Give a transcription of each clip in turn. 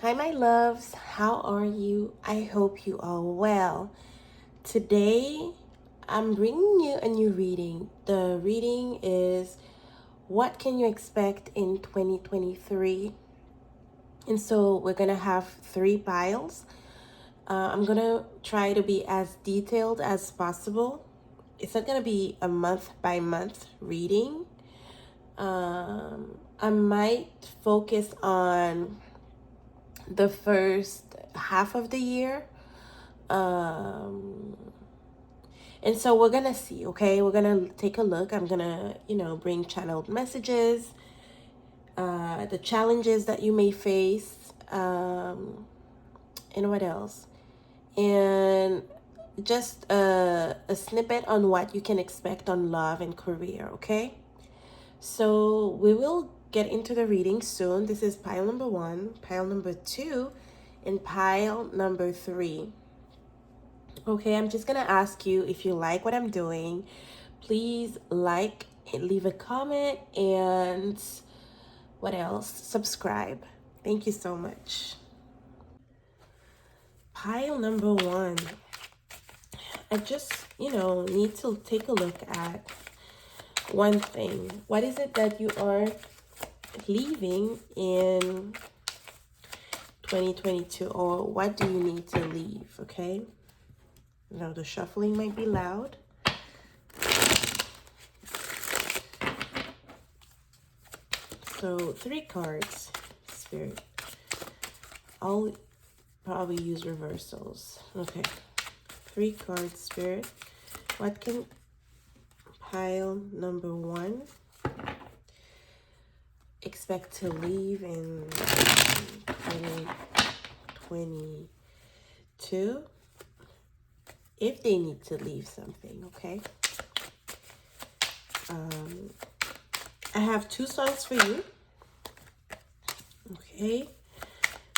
Hi, my loves. How are you? I hope you are well. Today, I'm bringing you a new reading. The reading is What Can You Expect in 2023? And so, we're going to have 3 piles. I'm going to try to be as detailed as possible. It's not going to be a month by month reading. I might focus on the first half of the year. Um, and so we're gonna see, okay? We're gonna take a look. I'm gonna, bring channeled messages, the challenges that you may face, and what else? And just a snippet on what you can expect on love and career, okay? So we will get into the reading soon. This is pile number 1, pile number 2, and pile number 3. Okay, I'm just gonna ask you, if you like what I'm doing, please like and leave a comment, and what else? Subscribe. Thank you so much. Pile number 1. I just, need to take a look at one thing. What is it that you are leaving in 2022, or what do you need to leave? Okay, the shuffling might be loud. So 3 cards, Spirit. I'll probably use reversals. Okay, 3 cards, Spirit. What can pile number 1 expect to leave in 2022? If they need to leave something, okay? I have 2 songs for you. Okay.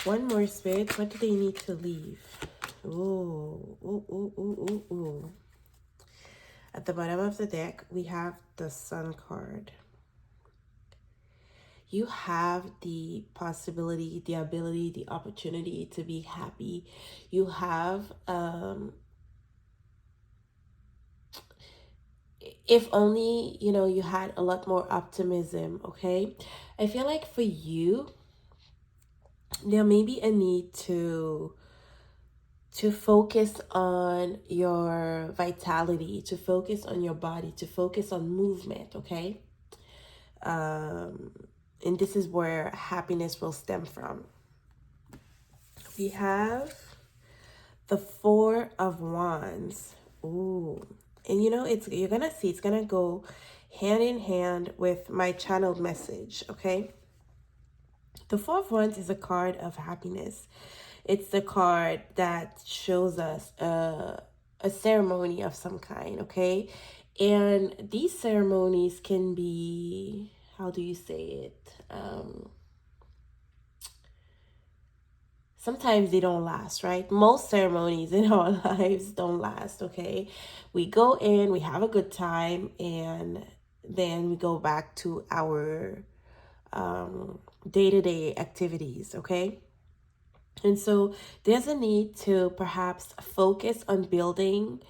One more, Spirit. What do they need to leave? Ooh, ooh, ooh, ooh, ooh, ooh. At the bottom of the deck, we have the Sun card. You have the possibility, the ability, the opportunity to be happy. You have, if only, you had a lot more optimism, okay? I feel like for you, there may be a need to focus on your vitality, to focus on your body, to focus on movement, okay? And this is where happiness will stem from. We have the 4 of Wands. Ooh. And you're gonna see it's gonna go hand in hand with my channeled message, okay? The 4 of Wands is a card of happiness. It's the card that shows us a ceremony of some kind, okay? And these ceremonies can be, how do you say it? Sometimes they don't last, right? Most ceremonies in our lives don't last, okay? We go in, we have a good time, and then we go back to our day-to-day activities, okay? And so there's a need to perhaps focus on building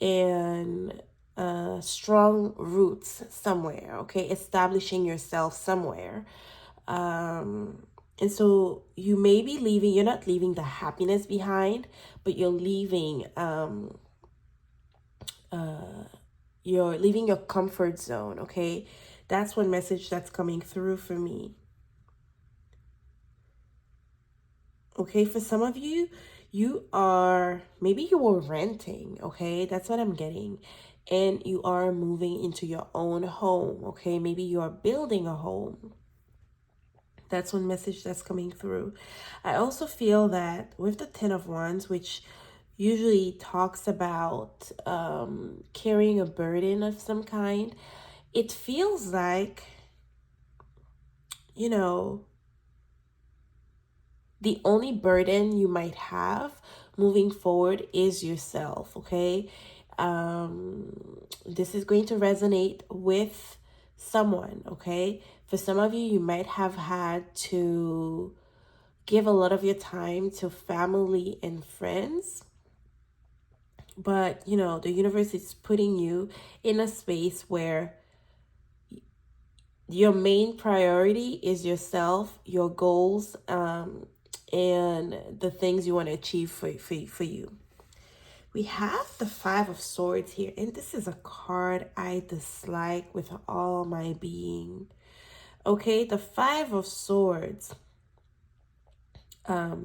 and strong roots somewhere, okay? Establishing yourself somewhere. And so you may be leaving, you're not leaving the happiness behind, but you're leaving your comfort zone, okay? That's one message that's coming through for me. Okay, for some of you, maybe you were renting, okay? That's what I'm getting. And you are moving into your own home, okay? Maybe you are building a home. That's one message that's coming through. I also feel that with the 10 of Wands, which usually talks about carrying a burden of some kind, it feels like, the only burden you might have moving forward is yourself, okay? This is going to resonate with someone, okay? For some of you, you might have had to give a lot of your time to family and friends. But, you know, the universe is putting you in a space where your main priority is yourself, your goals, and the things you want to achieve for you. We have the Five of Swords here, and this is a card I dislike with all my being. Okay, the Five of Swords, you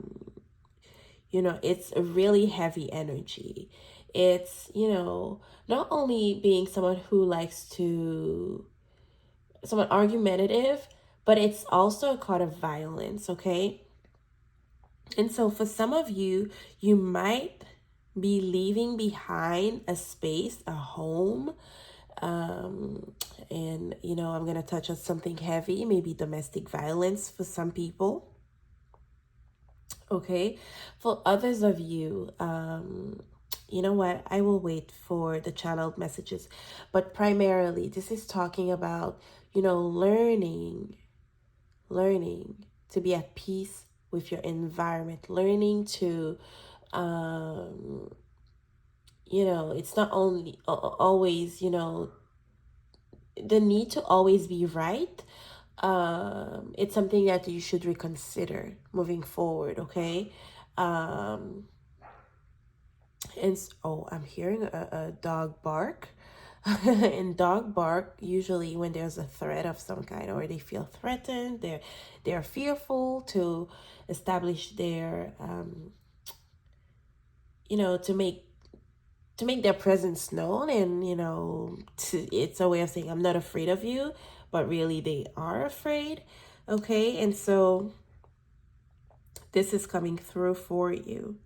know, it's a really heavy energy. It's, you know, not only being someone who likes to, someone argumentative, but it's also a card of violence, okay? And so for some of you, you might be leaving behind a space, a home, and, you know, I'm going to touch on something heavy, maybe domestic violence for some people. Okay. For others of you, you know what? I will wait for the channeled messages. But primarily, this is talking about, you know, learning to be at peace with your environment, learning to, you know, it's not only always, you know, the need to always be right. It's something that you should reconsider moving forward, okay? And oh, I'm hearing a dog bark. And dog bark usually when there's a threat of some kind, or they feel threatened, they're fearful to establish their you know, to make their presence known. And, you know, it's a way of saying I'm not afraid of you, but really they are afraid. Okay, and so this is coming through for you.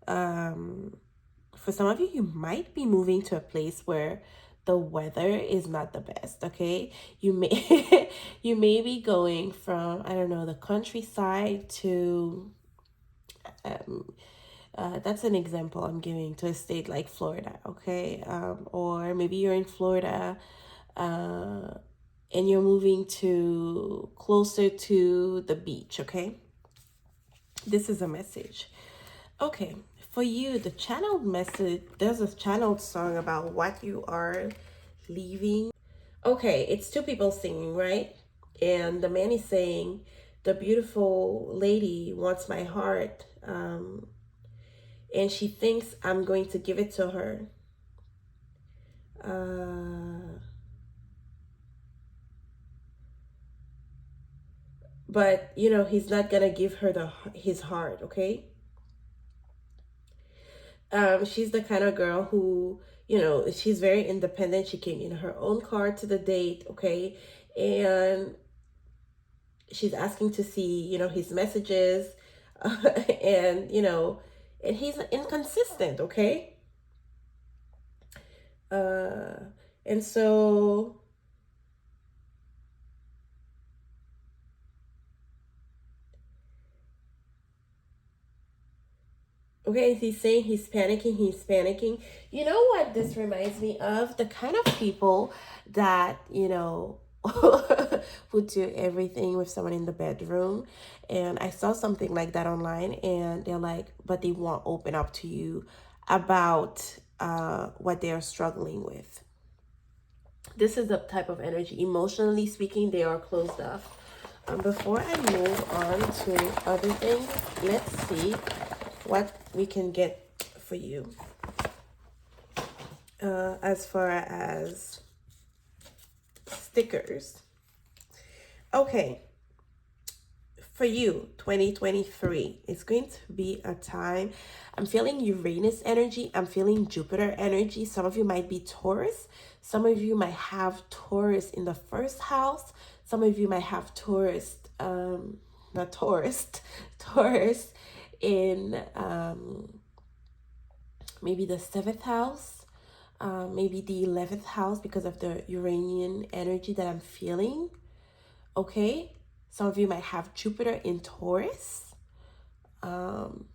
For some of you, you might be moving to a place where the weather is not the best. Okay, you may you may be going from, I don't know, the countryside to that's an example I'm giving, to a state like Florida. Okay, or maybe you're in Florida and you're moving to closer to the beach. Okay, this is a message. Okay, for you, the channeled message, there's a channeled song about what you are leaving. Okay, it's two people singing, right? And the man is saying, the beautiful lady wants my heart, and she thinks I'm going to give it to her. But, you know, he's not going to give her his heart, okay? She's the kind of girl who, you know, she's very independent. She came in her own car to the date, okay? And she's asking to see, you know, his messages, and, you know, and he's inconsistent, okay? And so, okay, he's saying he's panicking. You know what this reminds me of? The kind of people that, you know, who do everything with someone in the bedroom. And I saw something like that online, and they're like, but they won't open up to you about what they are struggling with. This is the type of energy. Emotionally speaking, they are closed off. Before I move on to other things, let's see what we can get for you. As far as stickers. Okay. For you, 2023, it's going to be a time. I'm feeling Uranus energy. I'm feeling Jupiter energy. Some of you might be Taurus. Some of you might have Taurus in the first house. Some of you might have Taurus, not tourist, Taurus in maybe the 7th house, maybe the 11th house, because of the Uranian energy that I'm feeling. Okay, some of you might have Jupiter in Taurus. And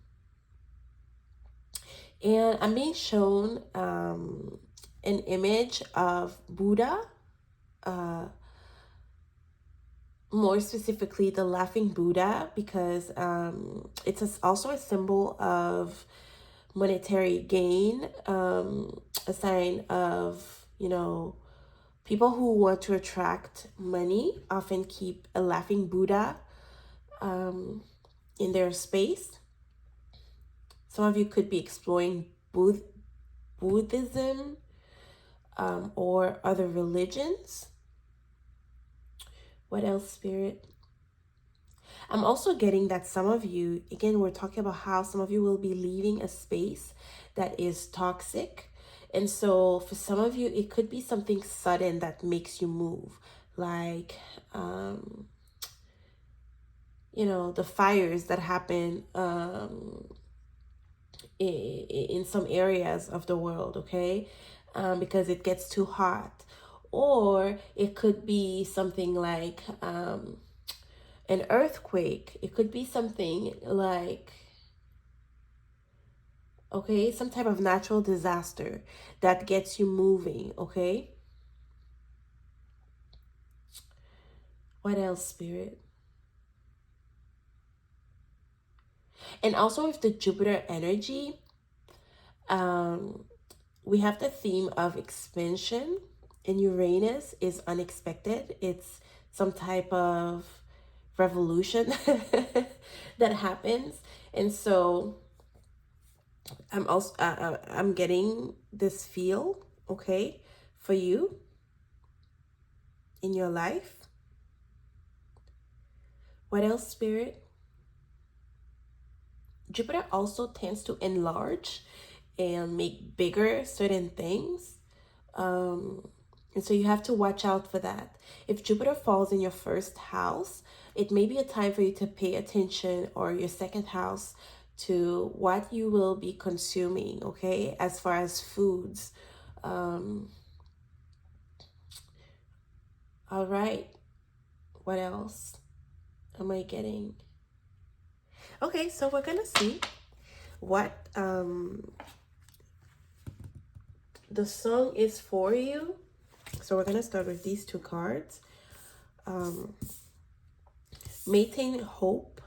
I'm being shown an image of Buddha more specifically the laughing Buddha, because it's also a symbol of monetary gain, a sign of, you know, people who want to attract money often keep a laughing Buddha in their space. Some of you could be exploring Buddhism or other religions. What else, Spirit? I'm also getting that some of you, again, we're talking about how some of you will be leaving a space that is toxic. And so for some of you, it could be something sudden that makes you move. Like, you know, the fires that happen in some areas of the world, okay? Because it gets too hot. Or it could be something like an earthquake. It could be something like, okay, some type of natural disaster that gets you moving, okay? What else, Spirit? And also with the Jupiter energy, we have the theme of expansion, and Uranus is unexpected. It's some type of revolution that happens. And so I'm also I'm getting this feel, okay, for you in your life. What else, Spirit? Jupiter also tends to enlarge and make bigger certain things. And so you have to watch out for that. If Jupiter falls in your first house, it may be a time for you to pay attention, or your second house, to what you will be consuming, okay, as far as foods. All right. What else am I getting? Okay, so we're gonna see what the song is for you. So we're gonna start with these two cards. Maintain hope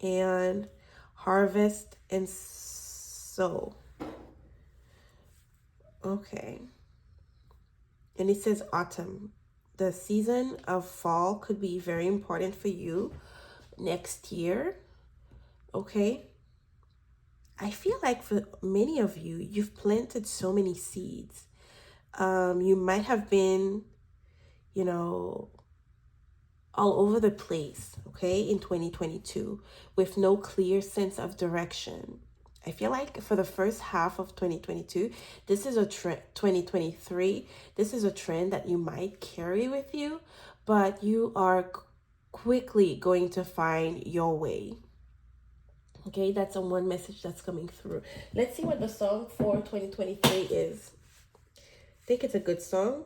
and harvest and sow. Okay. And it says autumn. The season of fall could be very important for you next year. Okay. I feel like for many of you, you've planted so many seeds. You might have been, you know, all over the place, okay, in 2022 with no clear sense of direction. I feel like for the first half of 2022, this is a trend. 2023, this is a trend that you might carry with you, but you are quickly going to find your way. Okay, that's one message that's coming through. Let's see what the song for 2023 is. I think it's a good song.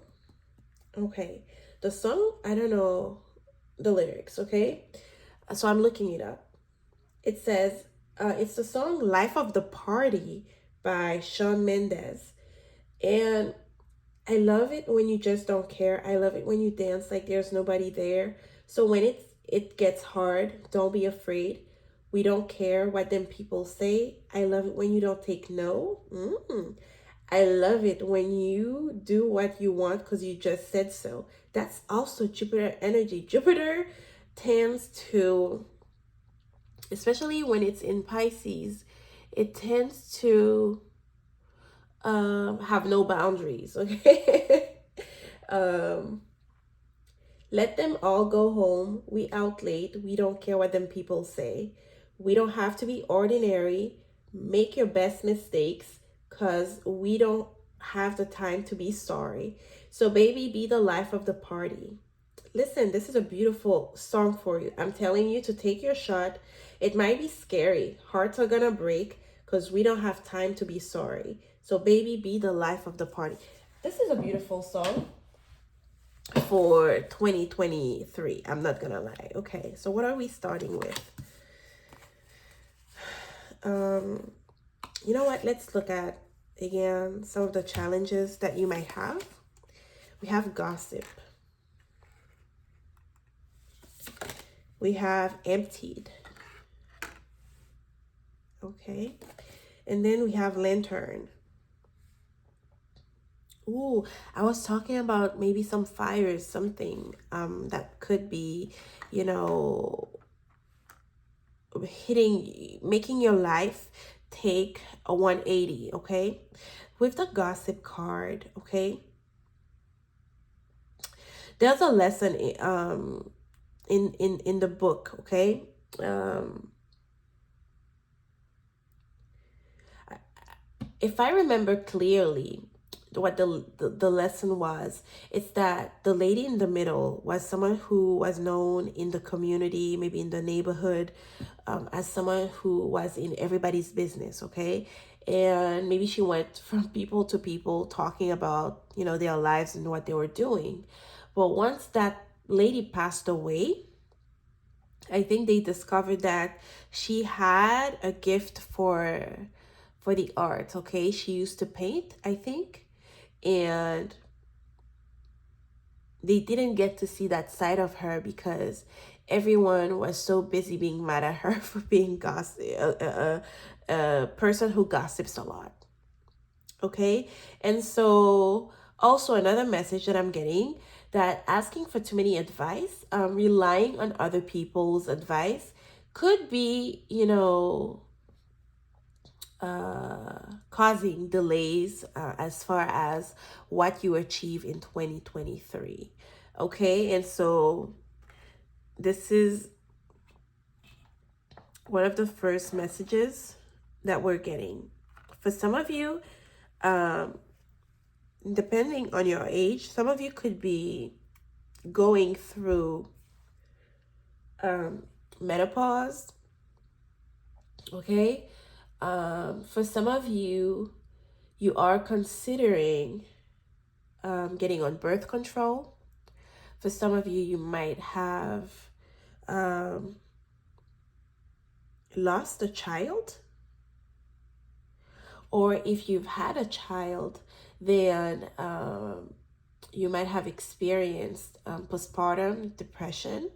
Okay, the song, I don't know the lyrics, okay? So I'm looking it up. It says, it's the song Life of the Party by Shawn Mendes. And I love it when you just don't care. I love it when you dance like there's nobody there. So when it gets hard, don't be afraid. We don't care what them people say. I love it when you don't take no. I love it when you do what you want because you just said so. That's also Jupiter energy. Jupiter tends to, especially when it's in Pisces, it tends to have no boundaries, okay? Let them all go home. We out late. We don't care what them people say. We don't have to be ordinary. Make your best mistakes because we don't have the time to be sorry. So baby, be the life of the party. Listen, this is a beautiful song for you. I'm telling you to take your shot. It might be scary. Hearts are gonna break because we don't have time to be sorry. So baby, be the life of the party. This is a beautiful song for 2023. I'm not gonna lie. Okay, so what are we starting with? You know what? Let's look at, again, some of the challenges that you might have. We have gossip. We have emptied. Okay. And then we have lantern. Ooh, I was talking about maybe some fires, something that could be, you know, making your life take a 180, okay? With the gossip card, okay? There's a lesson in the book, okay? If I remember clearly, what the lesson was, it's that the lady in the middle was someone who was known in the community, maybe in the neighborhood, as someone who was in everybody's business, okay? And maybe she went from people to people talking about, you know, their lives and what they were doing. But once that lady passed away, I think they discovered that she had a gift for the art, okay? She used to paint, I think, and they didn't get to see that side of her because everyone was so busy being mad at her for being a person who gossips a lot, okay? And so also another message that I'm getting, that asking for too many advice, relying on other people's advice could be, you know, causing delays as far as what you achieve in 2023. Okay, and so this is one of the first messages that we're getting. For some of you, depending on your age, some of you could be going through menopause. Okay, for some of you, you are considering getting on birth control. For some of you, you might have lost a child. Or if you've had a child, then you might have experienced postpartum depression.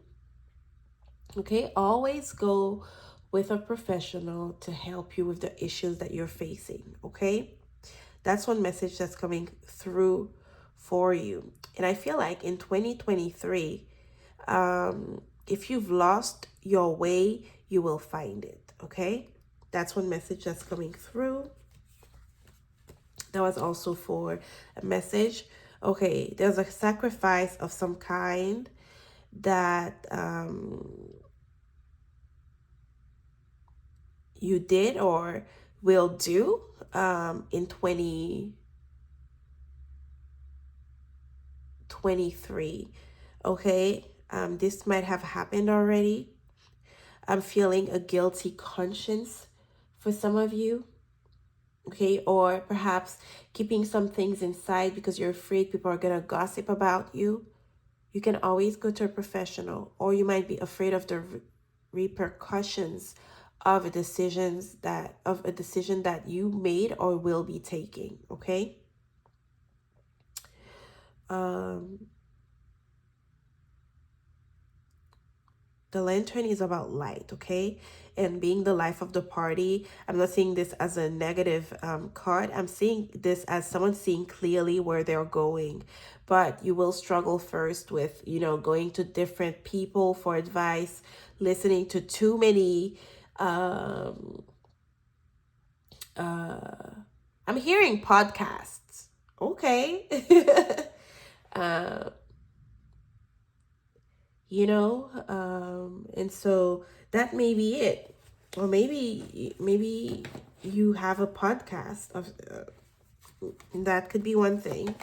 Okay, always go with a professional to help you with the issues that you're facing. Okay, that's one message that's coming through for you. And I feel like in 2023, if you've lost your way, you will find it. Okay, that's one message that's coming through. That was also for a message. Okay, there's a sacrifice of some kind that you did or will do in 2023. Okay, this might have happened already. I'm feeling a guilty conscience for some of you. Okay, or perhaps keeping some things inside because you're afraid people are going to gossip about you. You can always go to a professional, or you might be afraid of the repercussions of a decision that you made or will be taking. Okay. The lantern is about light, okay? And being the life of the party. I'm not seeing this as a negative card. I'm seeing this as someone seeing clearly where they're going. But you will struggle first with, you know, going to different people for advice, listening to too many. I'm hearing podcasts. Okay. You know, and so that may be it. Or maybe you have a podcast of that could be one thing.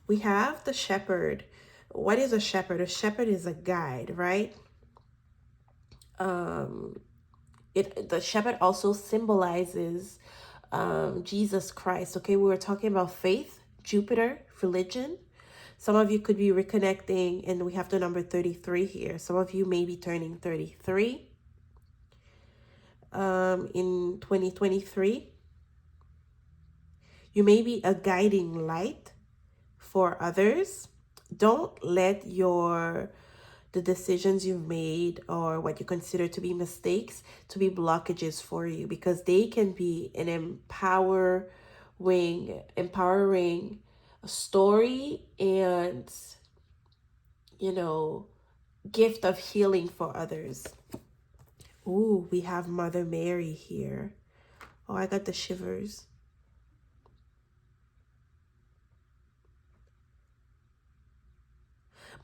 We have the shepherd. What is a shepherd? A shepherd is a guide, right? The shepherd also symbolizes Jesus Christ. Okay, we were talking about faith, Jupiter, religion. Some of you could be reconnecting, and we have the number 33 here. Some of you may be turning 33 in 2023. You may be a guiding light for others. Don't let your the decisions you've made or what you consider to be mistakes to be blockages for you, because they can be an empowering story and, you know, gift of healing for others. Ooh, we have Mother Mary here. Oh, I got the shivers.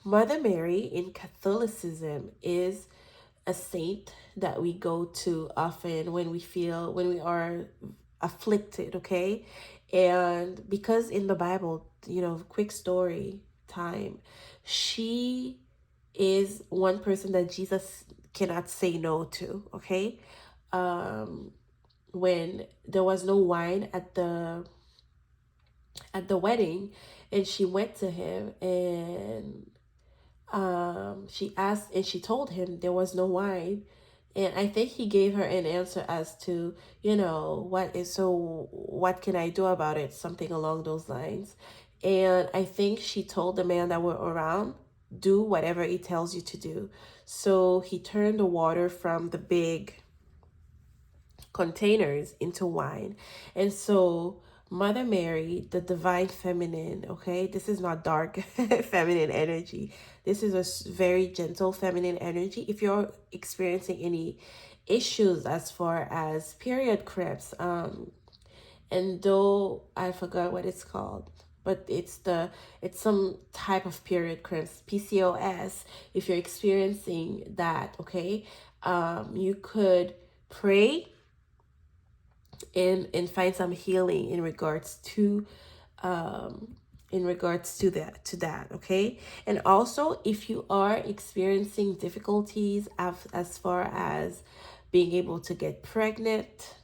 Mother Mary in Catholicism is a saint that we go to often when we are afflicted, okay? And because in the Bible, you know, quick story time, she is one person that Jesus cannot say no to, okay? Um, when there was no wine at the wedding, and she went to him, and she asked, and she told him there was no wine, and I think he gave her an answer as to, you know, what can I do about it, something along those lines. And I think she told the man that were around, do whatever he tells you to do. So he turned the water from the big containers into wine. And so Mother Mary, the divine feminine, okay, this is not dark feminine energy. This is a very gentle feminine energy. If you're experiencing any issues as far as period cramps, and though I forgot what it's called, but it's some type of period cramps, PCOS. If you're experiencing that, okay, you could pray and find some healing in regards to that, okay? And also, if you are experiencing difficulties as far as being able to get pregnant,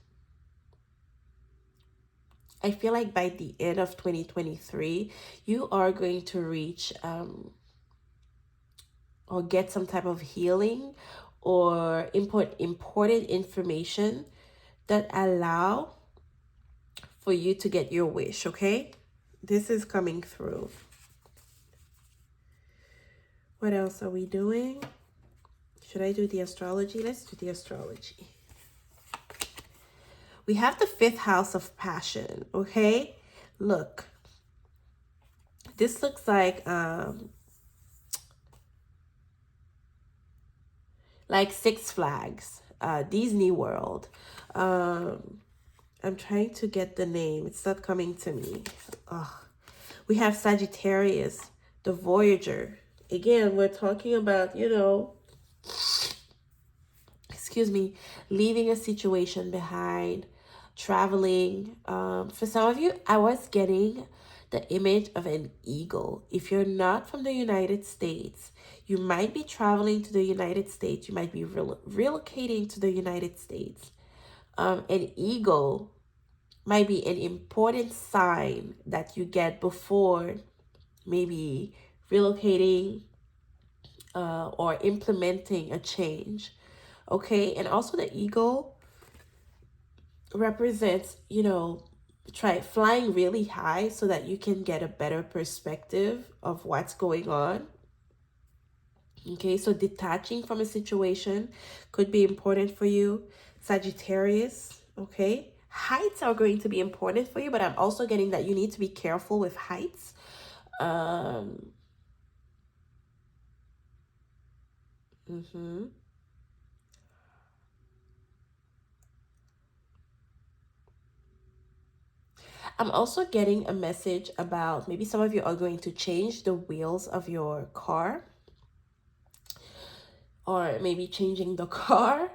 I feel like by the end of 2023 you are going to reach or get some type of healing or important information that allow for you to get your wish, okay? This is coming through. What else are we doing? Should I do the astrology? Let's do the astrology. We have the 5th house of passion, okay? Look, this looks like Six Flags, Disney World. I'm trying to get the name. It's not coming to me. Oh. We have Sagittarius, the Voyager. Again, we're talking about, you know, leaving a situation behind, traveling. For some of you, I was getting the image of an eagle. If you're not from the United States, you might be traveling to the United States. You might be relocating to the United States. An eagle might be an important sign that you get before maybe relocating or implementing a change, okay? And also the eagle represents, you know, try flying really high so that you can get a better perspective of what's going on. Okay, so detaching from a situation could be important for you. Sagittarius, okay? Heights are going to be important for you, but I'm also getting that you need to be careful with heights. I'm also getting a message about maybe some of you are going to change the wheels of your car, or maybe changing the car.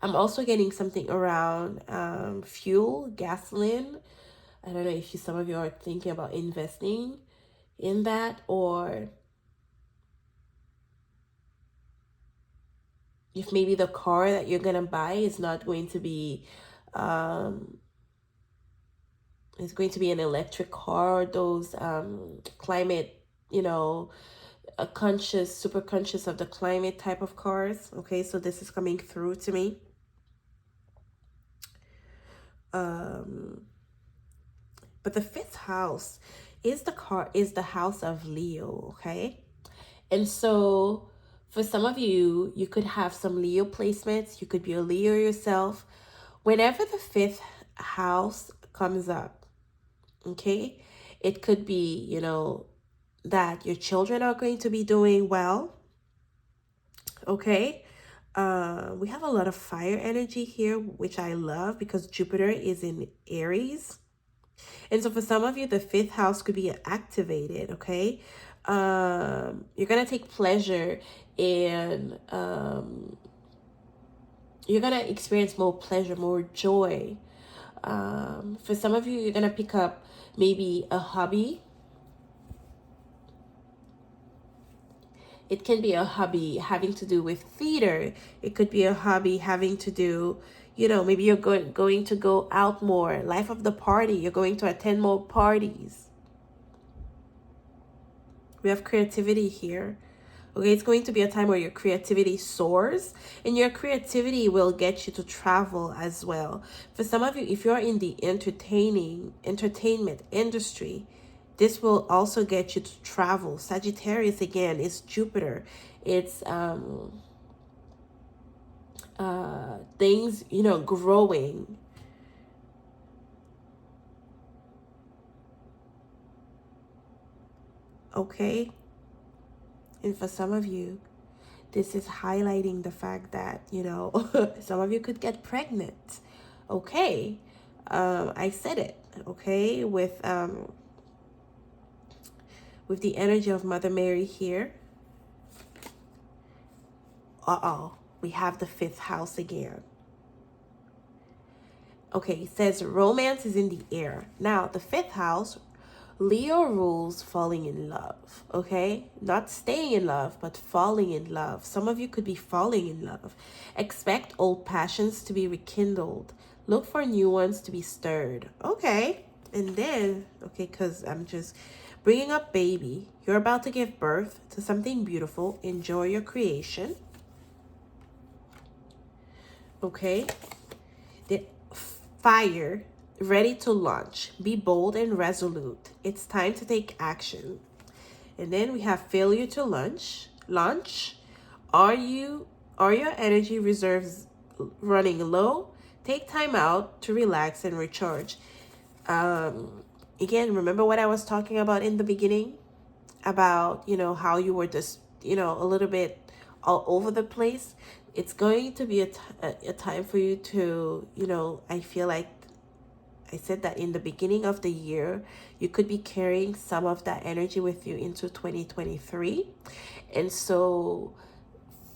I'm also getting something around fuel, gasoline. I don't know if some of you are thinking about investing in that, or if maybe the car that you're gonna buy is not going to be it's going to be an electric car, those climate, you know, super conscious of the climate type of cars. Okay, so this is coming through to me. But the 5th house is the house of Leo, okay? And so for some of you, you could have some Leo placements. You could be a Leo yourself. Whenever the fifth house comes up, okay, it could be, that your children are going to be doing well, okay. We have a lot of fire energy here, which I love because Jupiter is in Aries. And so for some of you, the fifth house could be activated, okay? You're going to take pleasure in, you're going to experience more pleasure, more joy. For some of you, you're going to pick up maybe a hobby. It can be a hobby having to do with theater. It could be a hobby having to do, maybe you're going to go out more, life of the party. You're going to attend more parties. We have creativity here. Okay, it's going to be a time where your creativity soars, and your creativity will get you to travel as well. For some of you, if you're in the entertainment industry, this will also get you to travel. Sagittarius, again, is Jupiter. It's things, growing. Okay? And for some of you, this is highlighting the fact that, some of you could get pregnant. Okay. I said it, okay, with the energy of Mother Mary here. We have the fifth house again. Okay, it says romance is in the air. Now, the fifth house, Leo rules falling in love, okay? Not staying in love, but falling in love. Some of you could be falling in love. Expect old passions to be rekindled. Look for new ones to be stirred. Okay. And then, okay, because I'm just bringing up baby. You're about to give birth to something beautiful. Enjoy your creation. Okay. The fire, ready to launch. Be bold and resolute. It's time to take action. And then we have failure to launch. Are your energy reserves running low? Take time out to relax and recharge. Again, remember what I was talking about in the beginning about, how you were just, a little bit all over the place. It's going to be a time for you to, I feel like I said that in the beginning of the year, you could be carrying some of that energy with you into 2023. And so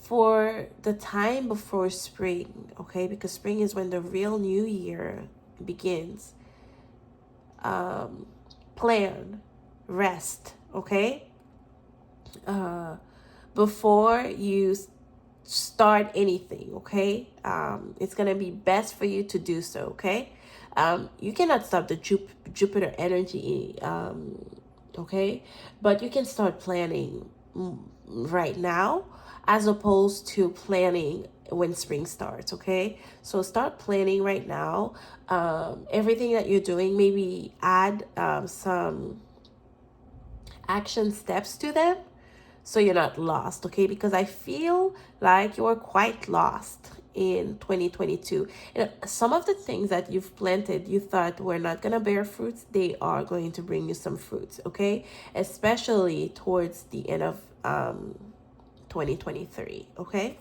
for the time before spring, okay, because spring is when the real new year begins, plan, rest, okay? Before you start anything, okay? It's gonna be best for you to do so, okay? You cannot stop the Jupiter energy, okay? But you can start planning right now as opposed to planning when spring starts, okay? So start planning right now. Everything that you're doing, maybe add some action steps to them so you're not lost, okay? Because I feel like you're quite lost in 2022. And some of the things that you've planted, you thought were not going to bear fruits, they are going to bring you some fruits, okay? Especially towards the end of 2023, okay?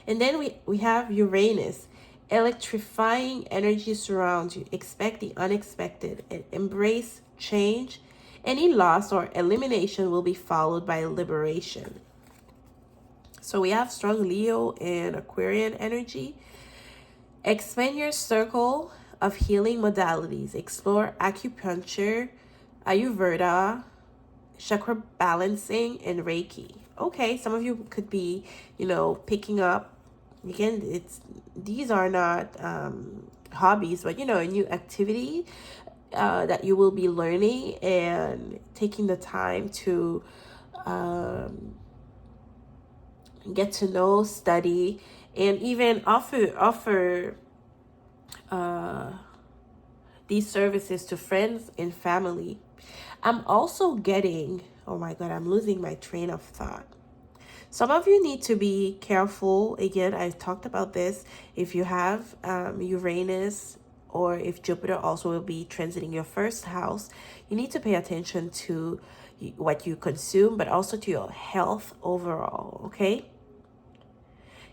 And then we have Uranus. Electrifying energy surrounds you. Expect the unexpected and embrace change. Any loss or elimination will be followed by liberation. So we have strong Leo and Aquarian energy. Expand your circle of healing modalities. Explore acupuncture, Ayurveda, chakra balancing, and Reiki. Okay, some of you could be, picking up. Again, these are not hobbies, but a new activity that you will be learning and taking the time to get to know, study, and even offer these services to friends and family. I'm also getting Oh my God, I'm losing my train of thought. Some of you need to be careful. Again, I talked about this. If you have Uranus, or if Jupiter also will be transiting your first house, you need to pay attention to what you consume, but also to your health overall, okay?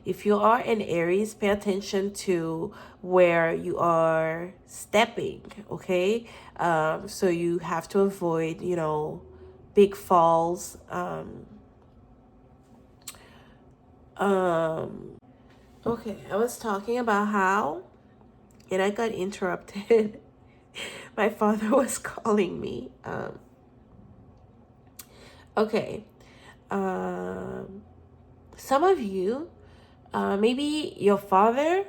If you are in Aries, pay attention to where you are stepping, okay? So you have to avoid, big falls. Okay, I was talking about how, and I got interrupted. My father was calling me. Okay. Some of you, maybe your father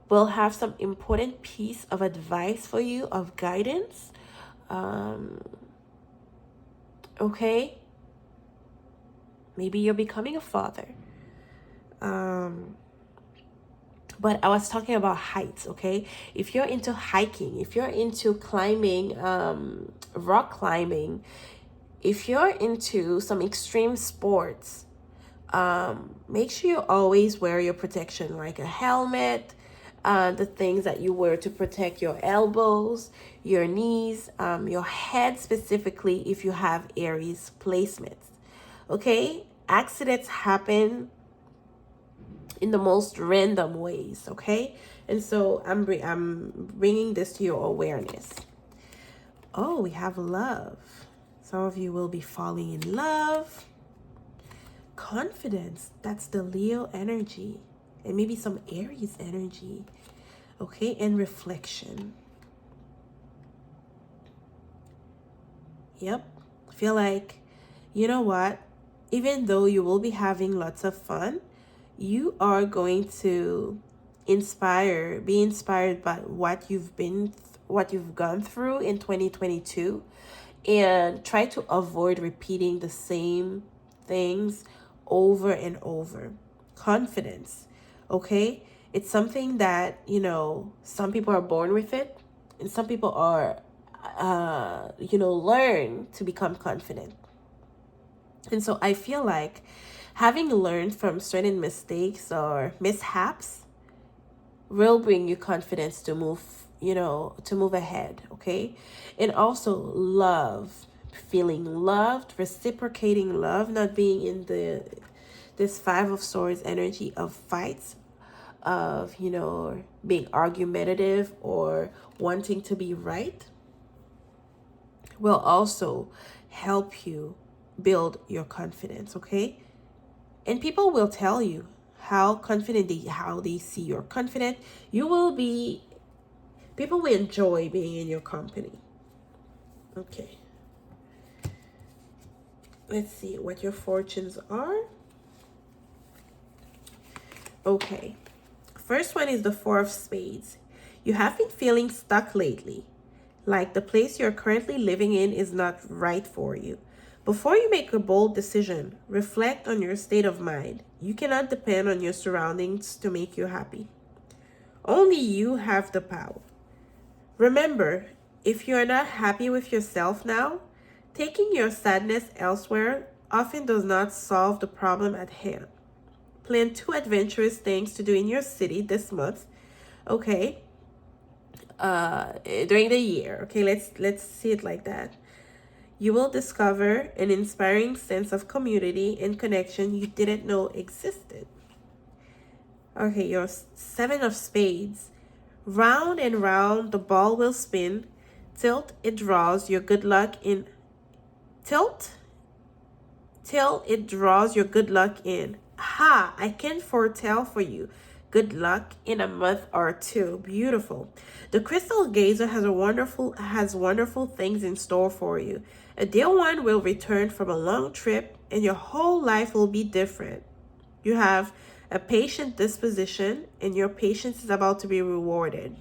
will have some important piece of advice for you, of guidance. Okay. Maybe you're becoming a father. But I was talking about heights, okay? If you're into hiking, if you're into climbing, rock climbing, if you're into some extreme sports, make sure you always wear your protection, like a helmet, the things that you wear to protect your elbows, your knees, your head specifically if you have Aries placements, okay? Accidents happen in the most random ways, okay? And so I'm bringing this to your awareness. Oh, we have love. Some of you will be falling in love. Confidence, that's the Leo energy, and maybe some Aries energy, okay? And reflection. Yep. I feel like, you know what? Even though you will be having lots of fun, you are going to be inspired by what you've gone through in 2022, and try to avoid repeating the same things over and over. Confidence, okay? It's something that, some people are born with it, and some people are, learn to become confident. And so I feel like having learned from certain mistakes or mishaps will bring you confidence to move ahead, okay? And also love, feeling loved, reciprocating love, not being in this Five of Swords energy of fights, of, being argumentative or wanting to be right, will also help you build your confidence, okay? And people will tell you how they see you're confident. People will enjoy being in your company. Okay. Let's see what your fortunes are. Okay. First one is the Four of Spades. You have been feeling stuck lately, like the place you're currently living in is not right for you. Before you make a bold decision, reflect on your state of mind. You cannot depend on your surroundings to make you happy. Only you have the power. Remember, if you are not happy with yourself now, taking your sadness elsewhere often does not solve the problem at hand. Plan 2 adventurous things to do in your city this month, okay? During the year, okay? Let's see it like that. You will discover an inspiring sense of community and connection you didn't know existed. Okay, your Seven of Spades. Round and round the ball will spin. Tilt it draws your good luck in. Tilt till it draws your good luck in. Ha! I can foretell for you good luck in a month or two. Beautiful. The Crystal Gazer has wonderful things in store for you. A dear one will return from a long trip, and your whole life will be different. You have a patient disposition, and your patience is about to be rewarded.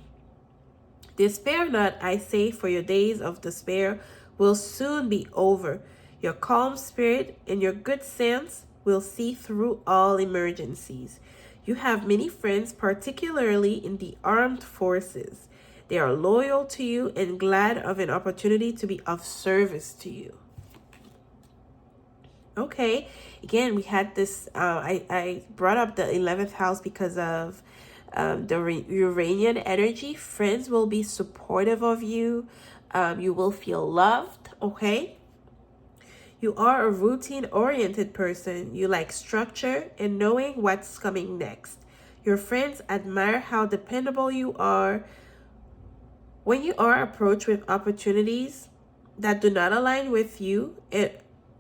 Despair not, I say, for your days of despair will soon be over. Your calm spirit and your good sense will see through all emergencies. You have many friends, particularly in the armed forces. They are loyal to you and glad of an opportunity to be of service to you. Okay, again, we had this, I brought up the 11th house because of the Uranian energy. Friends will be supportive of you. You will feel loved, okay? You are a routine-oriented person. You like structure and knowing what's coming next. Your friends admire how dependable you are. When you are approached with opportunities that do not align with you,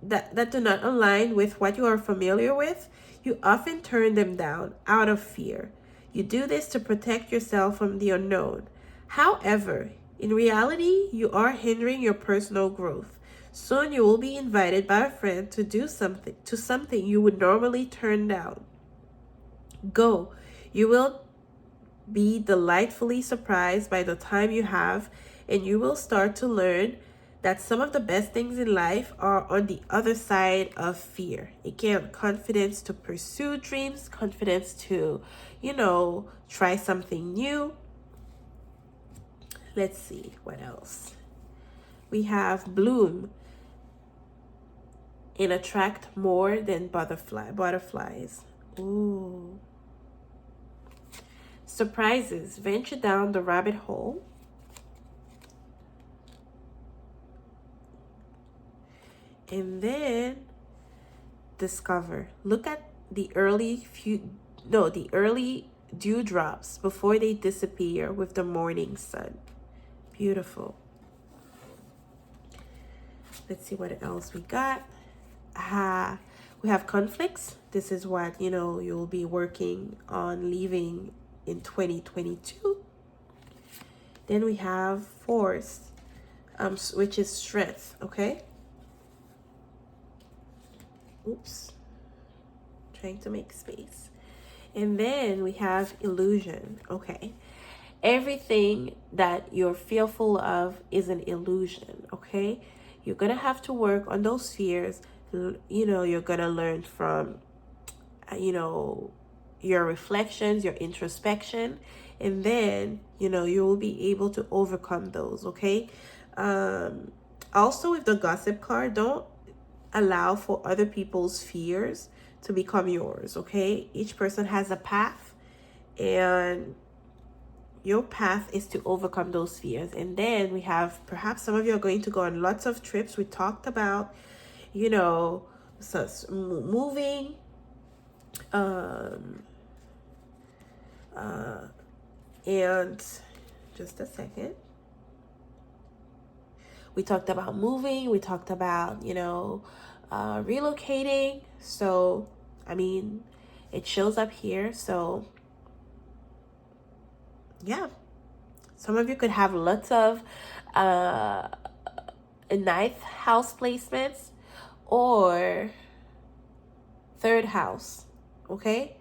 that do not align with what you are familiar with, you often turn them down out of fear. You do this to protect yourself from the unknown. However, in reality, you are hindering your personal growth. Soon you will be invited by a friend to do something you would normally turn down. Go. You will be delightfully surprised by the time you have, and you will start to learn that some of the best things in life are on the other side of fear. Again, confidence to pursue dreams, confidence to, try something new. Let's see what else. We have bloom and attract more than butterflies. Ooh. Surprises, venture down the rabbit hole. And then discover. Look at the early dewdrops before they disappear with the morning sun. Beautiful. Let's see what else we got. We have conflicts. This is what, you'll be working on leaving in 2022. Then we have force, which is strength, okay? Oops. Trying to make space. And then we have illusion, okay? Everything that you're fearful of is an illusion, okay? You're going to have to work on those fears. You're going to learn from, your reflections, your introspection, and then, you will be able to overcome those, okay? Also, with the gossip card, don't allow for other people's fears to become yours, okay? Each person has a path, and your path is to overcome those fears. And then we have, perhaps some of you are going to go on lots of trips. We talked about, moving, and just a second. We talked about moving. We talked about, relocating. So, it shows up here. So, yeah. Some of you could have lots of ninth house placements or third house. Okay?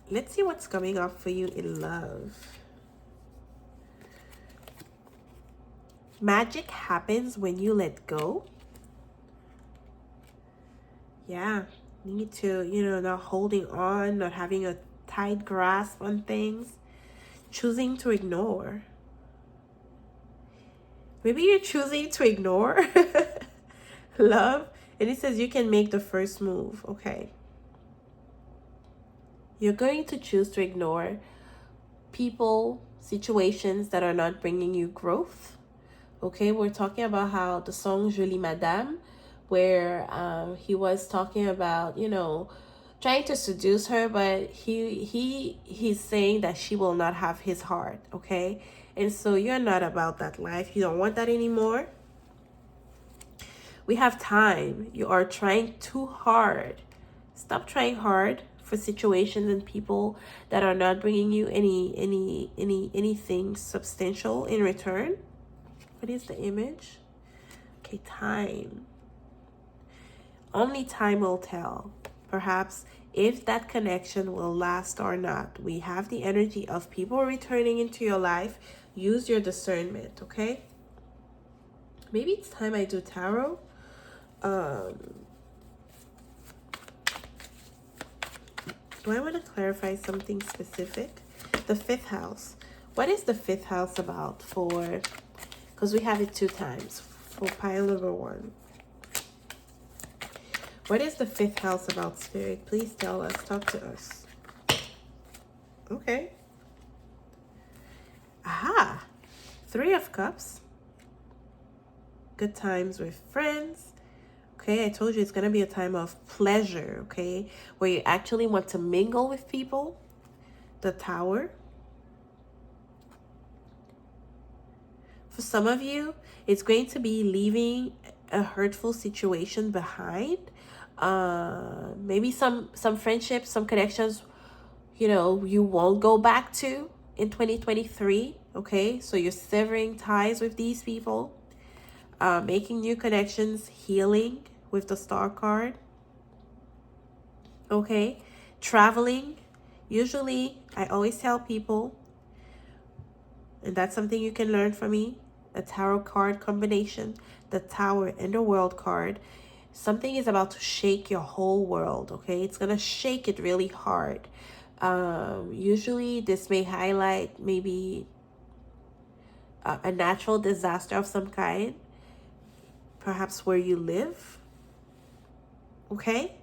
Let's see what's coming up for you in love. Magic happens when you let go. Yeah, you need to, not holding on, not having a tight grasp on things, choosing to ignore. Maybe you're choosing to ignore love, and it says you can make the first move. Okay. You're going to choose to ignore people, situations that are not bringing you growth. Okay, we're talking about how the song Jolie Madame, where he was talking about, trying to seduce her, but he's saying that she will not have his heart, okay? And so you're not about that life. You don't want that anymore. We have time. You are trying too hard. Stop trying hard for situations and people that are not bringing you anything substantial in return. What is the image? Okay, time. Only time will tell, perhaps, if that connection will last or not. We have the energy of people returning into your life. Use your discernment, okay? Maybe it's time I do tarot. Do I want to clarify something specific? The fifth house. What is the fifth house about for... Because we have it 2 times. for pile number 1. What is the 5th house about, Spirit? Please tell us. Talk to us. Okay. Aha. 3 of Cups. Good times with friends. Okay, I told you it's going to be a time of pleasure, okay? Where you actually want to mingle with people. The Tower. For some of you, it's going to be leaving a hurtful situation behind. Maybe some friendships, some connections, you won't go back to in 2023. Okay, so you're severing ties with these people, making new connections, healing with the Star card. Okay, traveling. Usually, I always tell people, and that's something you can learn from me, a tarot card combination, the Tower and the World card. Something is about to shake your whole world, okay? It's going to shake it really hard. Usually, this may highlight maybe a natural disaster of some kind, perhaps where you live, okay?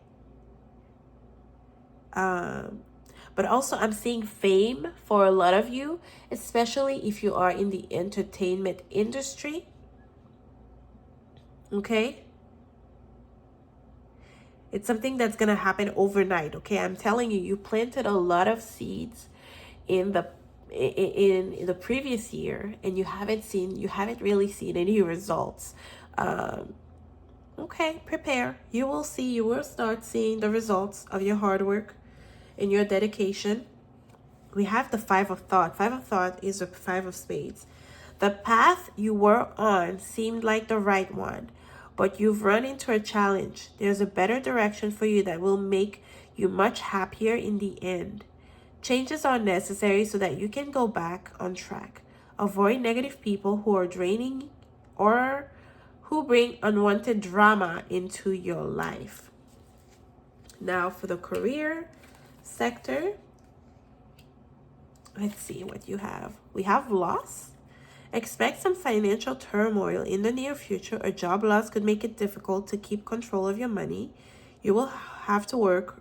But also I'm seeing fame for a lot of you, especially if you are in the entertainment industry, okay? It's something that's going to happen overnight, okay? I'm telling you, you planted a lot of seeds in the previous year, and you haven't really seen any results. Okay, prepare. You will start seeing the results of your hard work and your dedication. We have the 5 of Thought. 5 of Thought is the 5 of Spades. The path you were on seemed like the right one, but you've run into a challenge. There's a better direction for you that will make you much happier in the end. Changes are necessary so that you can go back on track. Avoid negative people who are draining or who bring unwanted drama into your life. Now for the career sector, let's see what you have. We have loss. Expect some financial turmoil in the near future. A job loss could make it difficult to keep control of your money. You will have to work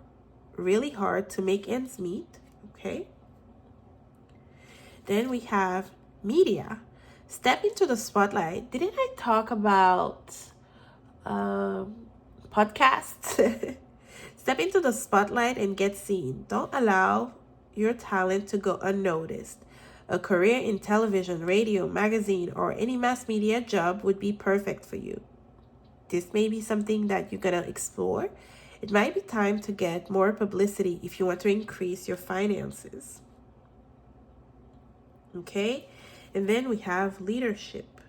really hard to make ends meet, okay? Then we have media. Step into the spotlight. Didn't I talk about podcasts? Step into the spotlight and get seen. Don't allow your talent to go unnoticed. A career in television, radio, magazine, or any mass media job would be perfect for you. This may be something that you're going to explore. It might be time to get more publicity if you want to increase your finances. Okay? And then we have leadership.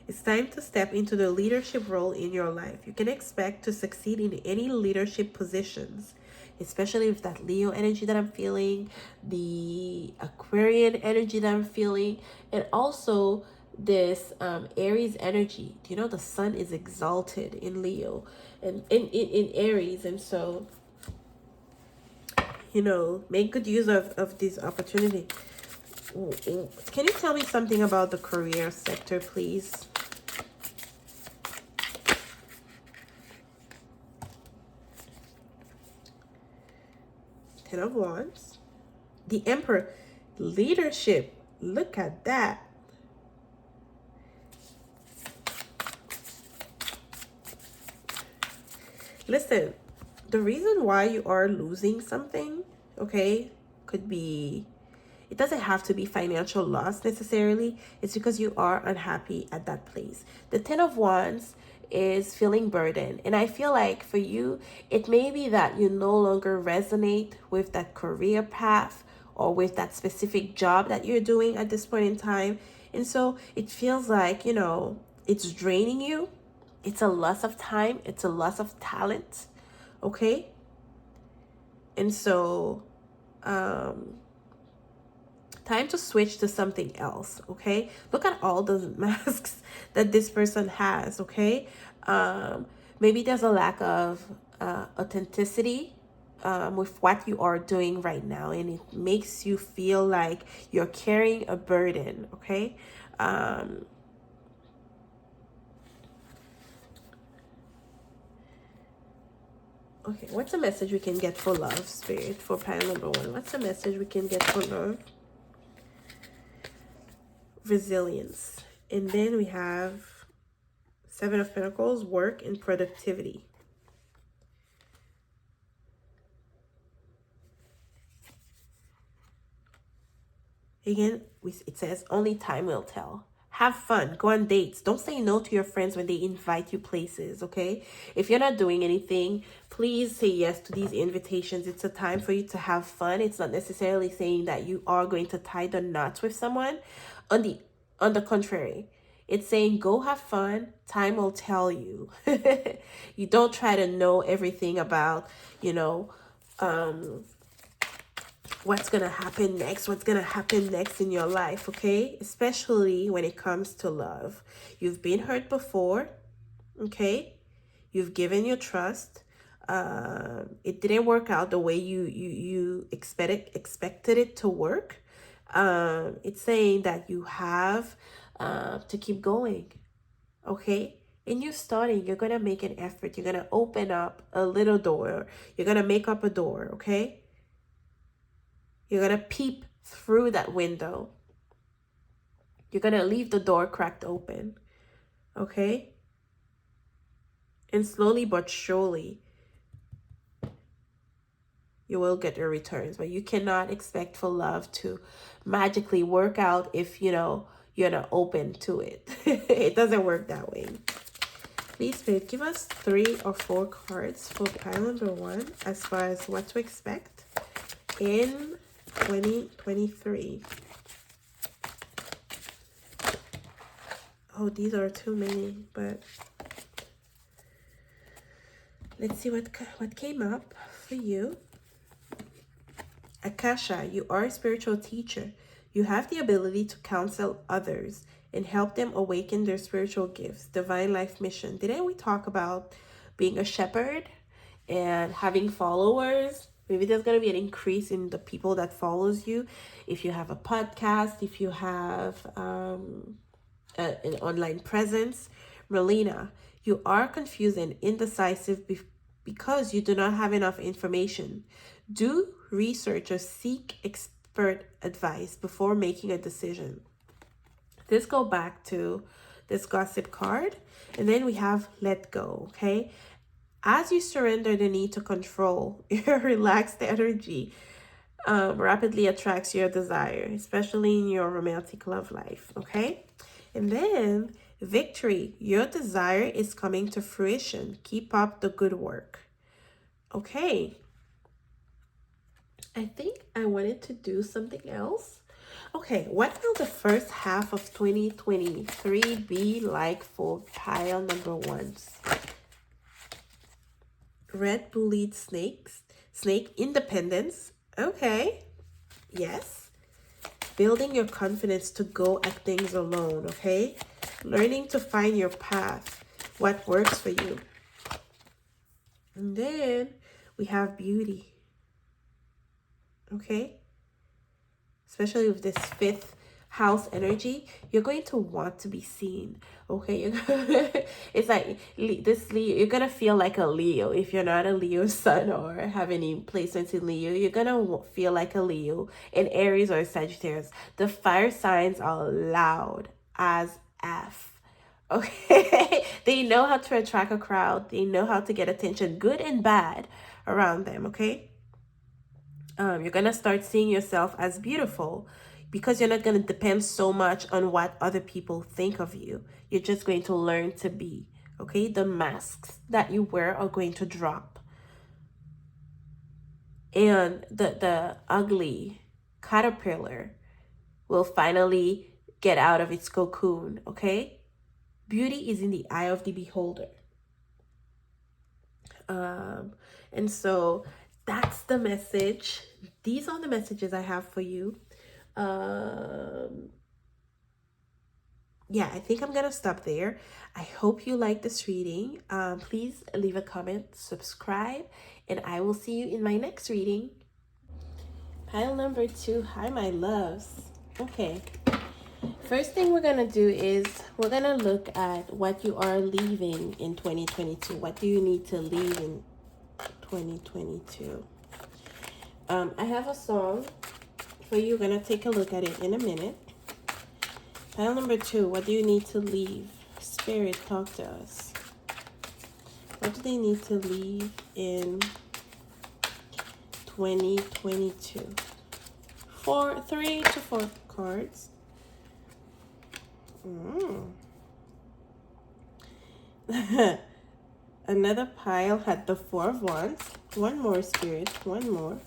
It's time to step into the leadership role in your life. You can expect to succeed in any leadership positions, especially with that Leo energy that I'm feeling, the Aquarian energy that I'm feeling, and also this Aries energy. You know, the sun is exalted in Leo and in Aries. And so, make good use of this opportunity. Can you tell me something about the career sector, please? Ten of Wands. The Emperor. Leadership. Look at that. Listen, the reason why you are losing something, okay, could be, it doesn't have to be financial loss necessarily. It's because you are unhappy at that place. The Ten of Wands is feeling burdened. And I feel like for you, it may be that you no longer resonate with that career path or with that specific job that you're doing at this point in time. And so it feels like, it's draining you. It's a loss of time. It's a loss of talent. Okay? And so, time to switch to something else, okay? Look at all the masks that this person has, okay? Maybe there's a lack of authenticity with what you are doing right now, and it makes you feel like you're carrying a burden, okay? Okay, what's a message we can get for love, Spirit, for pile number 1? What's a message we can get for love? Resilience. And then we have 7 of Pentacles, work and productivity. Again, it says only time will tell. Have fun. Go on dates. Don't say no to your friends when they invite you places, okay? If you're not doing anything, please say yes to these invitations. It's a time for you to have fun. It's not necessarily saying that you are going to tie the knots with someone. On the contrary, it's saying go have fun. Time will tell you. You don't try to know everything about, what's gonna happen next in your life, okay? Especially when it comes to love. You've been hurt before, okay? You've given your trust. It didn't work out the way you expected it to work. It's saying that you have to keep going, okay? And you're starting, you're gonna make an effort. You're gonna open up a little door. You're gonna make up a door, okay? You're going to peep through that window. You're going to leave the door cracked open. Okay? And slowly but surely, you will get your returns. But you cannot expect for love to magically work out if, you're not open to it. It doesn't work that way. Please, Spirit, give us 3 or 4 cards for pile number 1 as far as what to expect in 2023. Oh, these are too many, but let's see what came up for you. Akasha, you are a spiritual teacher. You have the ability to counsel others and help them awaken their spiritual gifts. Divine life mission. Didn't we talk about being a shepherd and having followers? Maybe there's going to be an increase in the people that follows you. If you have a podcast, if you have an online presence. Melina, you are confused and indecisive because you do not have enough information. Do research or seek expert advice before making a decision. Let's go back to this gossip card. And then we have let go, okay? As you surrender the need to control, your relaxed energy rapidly attracts your desire, especially in your romantic love life, okay? And then victory, your desire is coming to fruition. Keep up the good work. Okay. I think I wanted to do something else. Okay, what will the first half of 2023 be like for pile number 1? Red bullied snake independence. Okay. Yes. Building your confidence to go at things alone, okay? Learning to find your path, what works for you. And then we have beauty. Okay? Especially with this 5th house energy, you're going to want to be seen. Okay, it's like this Leo, you're gonna feel like a Leo. If you're not a Leo sun or have any placements in Leo, you're gonna feel like a Leo, in Aries or Sagittarius. The fire signs are loud as F. Okay, they know how to attract a crowd. They know how to get attention, good and bad, around them. Okay, you're gonna start seeing yourself as beautiful, because you're not going to depend so much on what other people think of you. You're just going to learn to be, okay? The masks that you wear are going to drop. And the ugly caterpillar will finally get out of its cocoon, okay? Beauty is in the eye of the beholder. And so that's the message. These are the messages I have for you. Yeah, I think I'm gonna stop there. I hope you like this reading. Please leave a comment, subscribe, and I will see you in my next reading. Pile number 2. Hi, my loves. Okay, first thing we're gonna do is we're gonna look at what you are leaving in 2022. What do you need to leave in 2022. I have a song for you. Gonna take a look at it in a minute. Pile number 2, what do you need to leave? Spirit, talk to us. What do they need to leave in 2022? 3 to 4 cards. Another pile had the 4 of Wands. One more, Spirit. One more.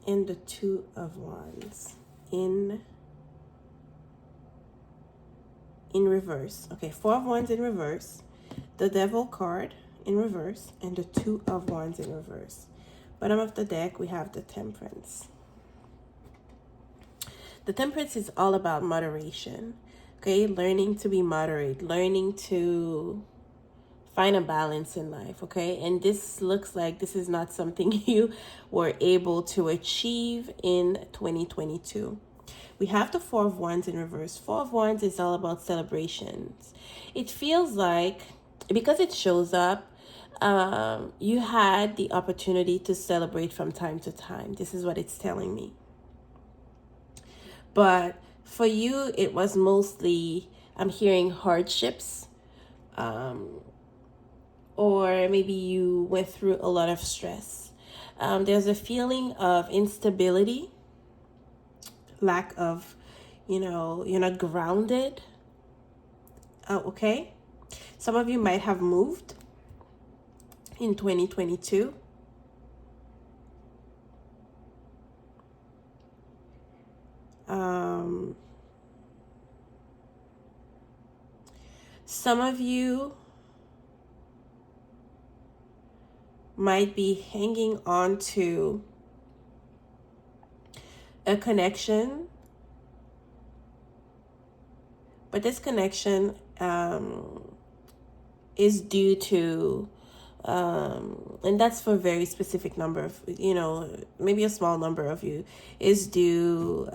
And the 2 of Wands in reverse. Okay, 4 of Wands in reverse. The Devil card in reverse. And the 2 of Wands in reverse. Bottom of the deck, we have the Temperance. The Temperance is all about moderation. Okay, learning to be moderate, learning to find a balance in life, okay? And this looks like this is not something you were able to achieve in 2022. We have the 4 of Wands in reverse. 4 of Wands is all about celebrations. It feels like, because it shows up, you had the opportunity to celebrate from time to time. This is what it's telling me. But for you, it was mostly, I'm hearing hardships, or maybe you went through a lot of stress. There's a feeling of instability, lack of, you're not grounded. Okay. Some of you might have moved in 2022. Some of you might be hanging on to a connection, but this connection is due to, and that's for a very specific number of, maybe a small number of you, is due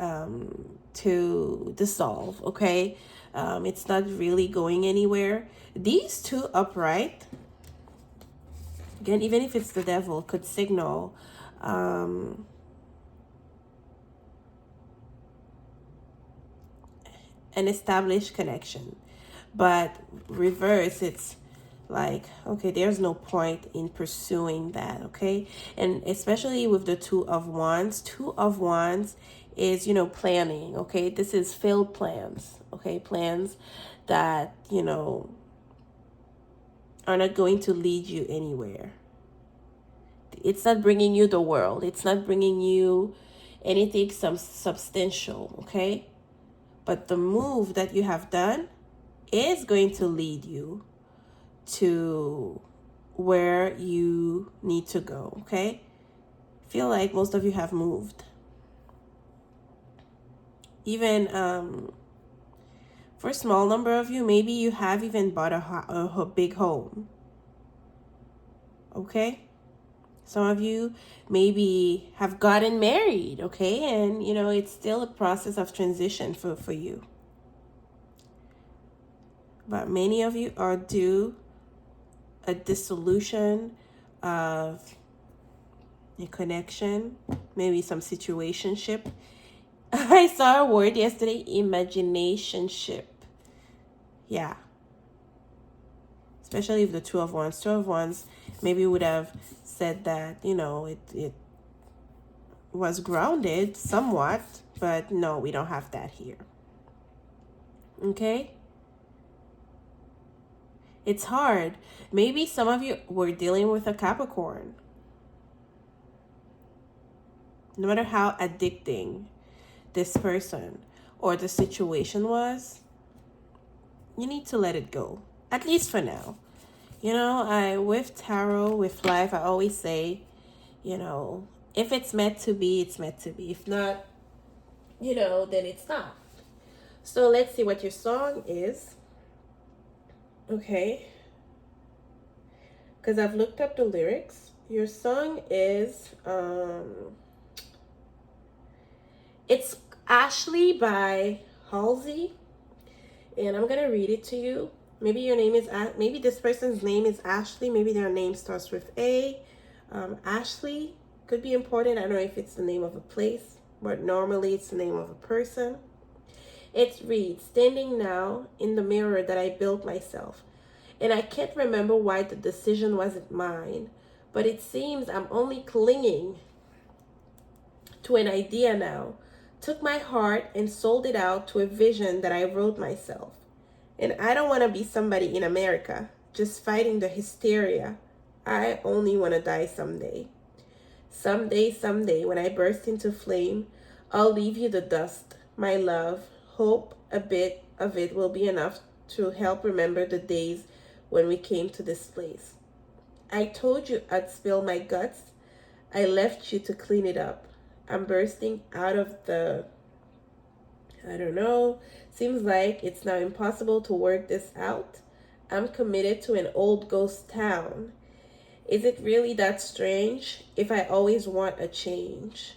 to dissolve, okay? It's not really going anywhere. These 2 upright, again, even if it's the Devil, could signal an established connection. But reverse, it's like, okay, there's no point in pursuing that, okay? And especially with the 2 of Wands. 2 of Wands is, planning, okay? This is failed plans, okay? Plans that, are not going to lead you anywhere. It's not bringing you the world. It's not bringing you anything substantial, okay? But the move that you have done is going to lead you to where you need to go, okay? I feel like most of you have moved. Even for a small number of you, maybe you have even bought a big home, okay? Some of you maybe have gotten married, okay? And, it's still a process of transition for you. But many of you are due a dissolution of a connection, maybe some situationship. I saw a word yesterday, imaginationship. Yeah. Especially if the 2 of Wands. 2 of Wands maybe would have said that, it was grounded somewhat, but no, we don't have that here. Okay? It's hard. Maybe some of you were dealing with a Capricorn. No matter how addicting this person or the situation was, you need to let it go. At least for now. With tarot, with life, I always say, if it's meant to be, it's meant to be. If not, then it's not. So let's see what your song is. Okay. Because I've looked up the lyrics. Your song is, it's Ashley by Halsey. And I'm going to read it to you. Maybe your name is, maybe this person's name is Ashley. Maybe their name starts with A. Ashley could be important. I don't know if it's the name of a place, but normally it's the name of a person. It reads, standing now in the mirror that I built myself. And I can't remember why the decision wasn't mine, but it seems I'm only clinging to an idea now. Took my heart and sold it out to a vision that I wrote myself. And I don't want to be somebody in America just fighting the hysteria. I only want to die someday. Someday, when I burst into flame, I'll leave you the dust, my love. Hope a bit of it will be enough to help remember the days when we came to this place. I told you I'd spill my guts. I left you to clean it up. I'm bursting out of the, I don't know, seems like it's now impossible to work this out. I'm committed to an old ghost town. Is it really that strange if I always want a change?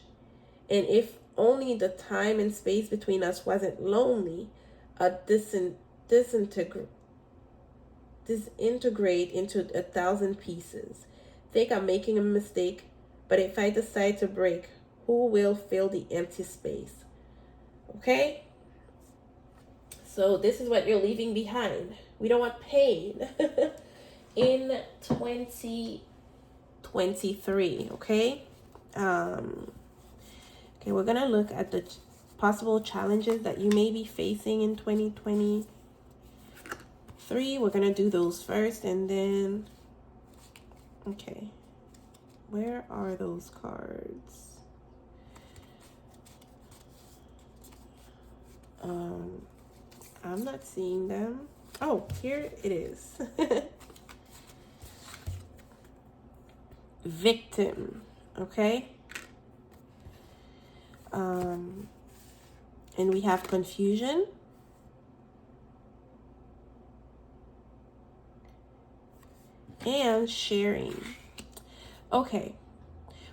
And if only the time and space between us wasn't lonely, a disintegrate into 1,000 pieces. Think I'm making a mistake, but if I decide to break, who will fill the empty space? Okay? So this is what you're leaving behind. We don't want pain in 2023, okay? Okay, we're gonna look at the possible challenges that you may be facing in 2023. We're gonna do those first, and then, okay, where are those cards? I'm not seeing them. Oh, here it is. Victim, okay? And we have confusion. And sharing. Okay.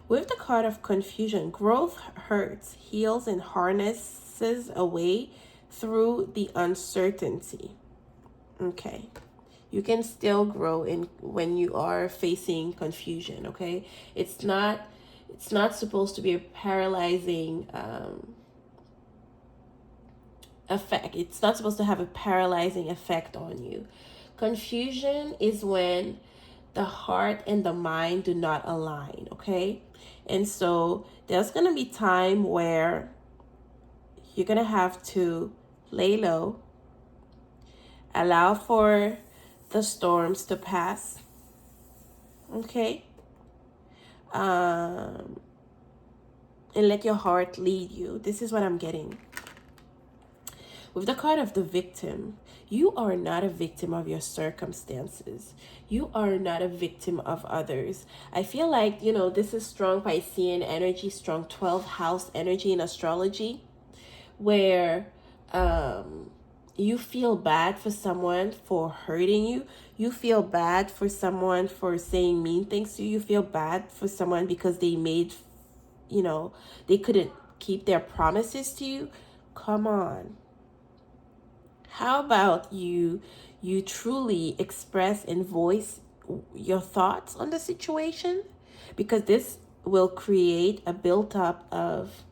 With the card of confusion, growth hurts, heals, and harnesses away through the uncertainty. Okay. You can still grow in when you are facing confusion, okay? It's not supposed to be a paralyzing effect. It's not supposed to have a paralyzing effect on you. Confusion is when the heart and the mind do not align, okay? And so there's going to be time where you're going to have to lay low, allow for the storms to pass, okay? And let your heart lead you. This is what I'm getting. With the card of the victim, you are not a victim of your circumstances. You are not a victim of others. I feel like, this is strong Piscean energy, strong 12th house energy in astrology, where you feel bad for someone for hurting you. You feel bad for someone for saying mean things to you. You feel bad for someone because they made, they couldn't keep their promises to you. Come on. How about you truly express and voice your thoughts on the situation? Because this will create a built-up of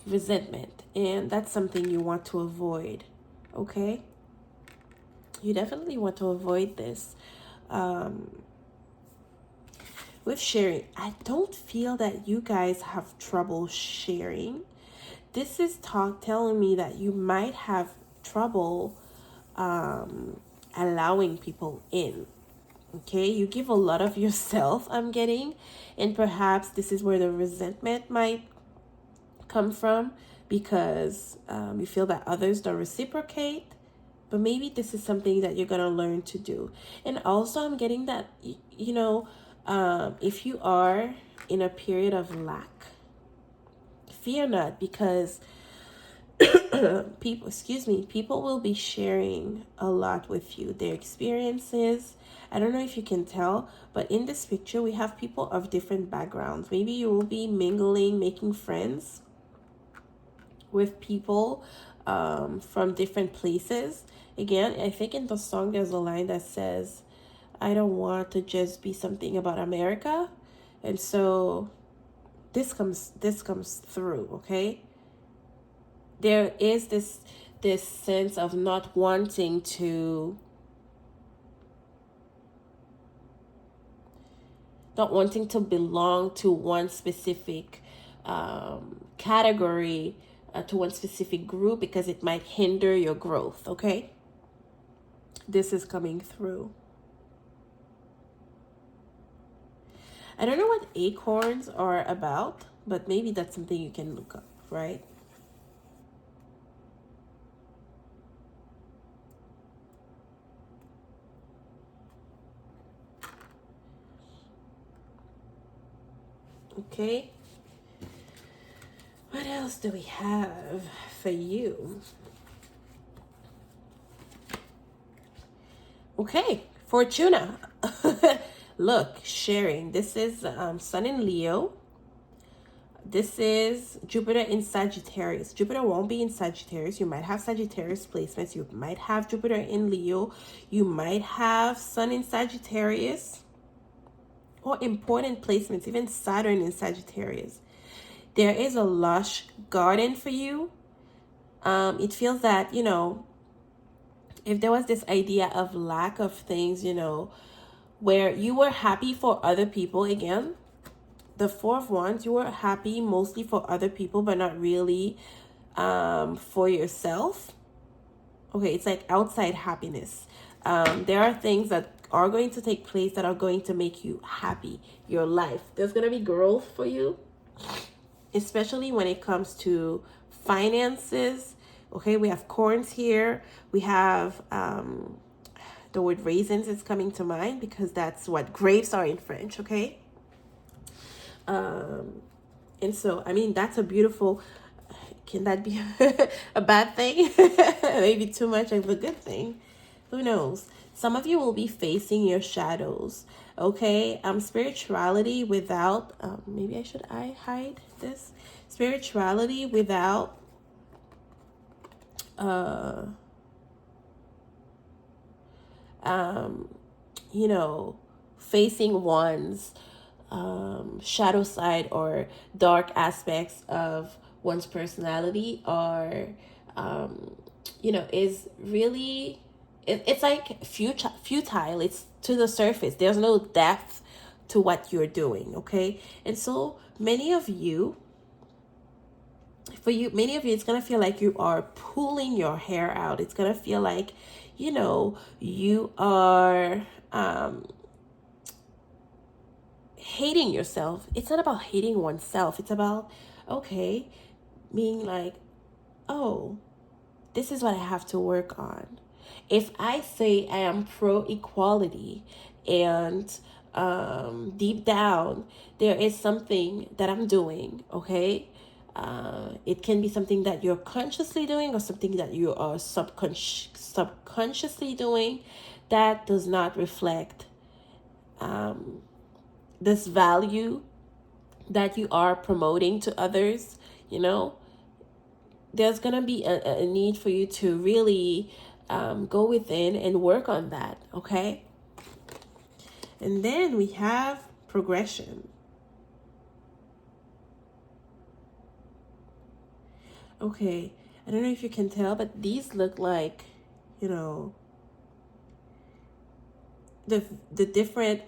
resentment. And that's something you want to avoid, okay? You definitely want to avoid this. With sharing, I don't feel that you guys have trouble sharing. This is telling me that you might have trouble allowing people in. Okay, you give a lot of yourself, I'm getting, and perhaps this is where the resentment might come from, because you feel that others don't reciprocate. But maybe this is something that you're going to learn to do. And also I'm getting that, if you are in a period of lack, fear not, because people will be sharing a lot with you, their experiences. I don't know if you can tell, but in this picture we have people of different backgrounds. Maybe you will be mingling, making friends with people from different places. Again, I think in the song there's a line that says, I don't want to just be something about America. And so this comes through, okay? There is this sense of not wanting to belong to one specific category, to one specific group, because it might hinder your growth, okay? This is coming through. I don't know what acorns are about, but maybe that's something you can look up, right? Okay. What else do we have for you? Okay, Fortuna. Look, sharing. This is Sun in Leo. This is Jupiter in Sagittarius. Jupiter won't be in Sagittarius. You might have Sagittarius placements. You might have Jupiter in Leo. You might have Sun in Sagittarius. Or important placements, even Saturn in Sagittarius. There is a lush garden for you. It feels that, you know, if there was this idea of lack of things, you know, where you were happy for other people, again, the Four of Wands, you were happy mostly for other people, but not really for yourself. Okay, it's like outside happiness. There are things that are going to take place that are going to make you happy, your life. There's going to be growth for you, especially when it comes to finances. Okay, we have corns here. We have the word raisins is coming to mind because that's what grapes are in French, okay? And so, I mean, that's a beautiful, can that be a bad thing? Maybe too much of a good thing. Who knows? Some of you will be facing your shadows, okay? Spirituality without, maybe I hide this? Spirituality without, you know, facing one's shadow side or dark aspects of one's personality, or you know, is really, it's like futile. It's to the surface. There's no depth to what you're doing, okay? And so many of you, it's gonna feel like you are pulling your hair out. It's gonna feel like, you know, you are hating yourself. It's not about hating oneself. It's about, okay, being like, oh, this is what I have to work on. If I say I am pro equality and deep down there is something that I'm doing, okay? It can be something that you're consciously doing or something that you are subconsciously doing that does not reflect this value that you are promoting to others, you know, there's gonna be a need for you to really go within and work on that, okay? And then we have progression. Okay, I don't know if you can tell, but these look like, you know, the different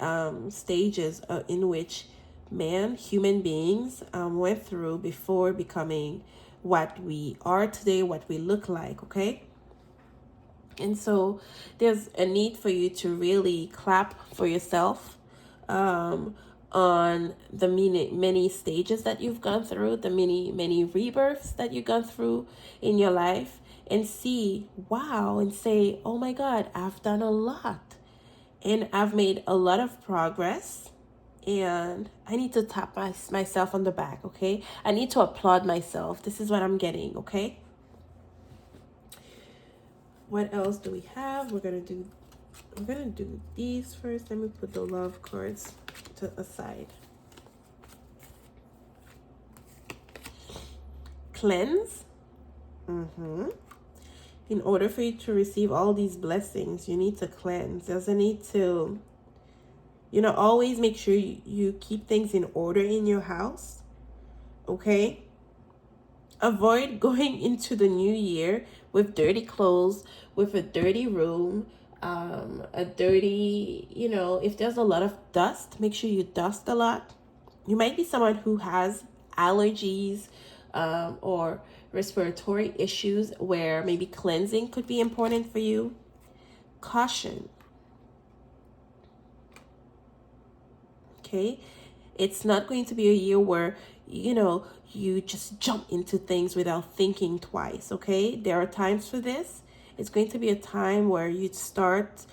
stages in which human beings went through before becoming what we are today, what we look like, okay? And so there's a need for you to really clap for yourself on the many stages that you've gone through, the many rebirths that you've gone through in your life, and see, wow, and say, oh my God, I've done a lot. And I've made a lot of progress, and I need to tap myself on the back, okay? I need to applaud myself. This is what I'm getting, okay? What else do we have? We're gonna do these first. Let me put the love cards to aside. Cleanse. In order for you to receive all these blessings, you need to cleanse. There's a need to, always make sure you keep things in order in your house. Okay? Avoid going into the new year with dirty clothes, with a dirty room, a dirty, if there's a lot of dust, make sure you dust a lot. You might be someone who has allergies or respiratory issues where maybe cleansing could be important for you. Caution. Okay? It's not going to be a year where, you just jump into things without thinking twice, okay? There are times for this. It's going to be a time where you start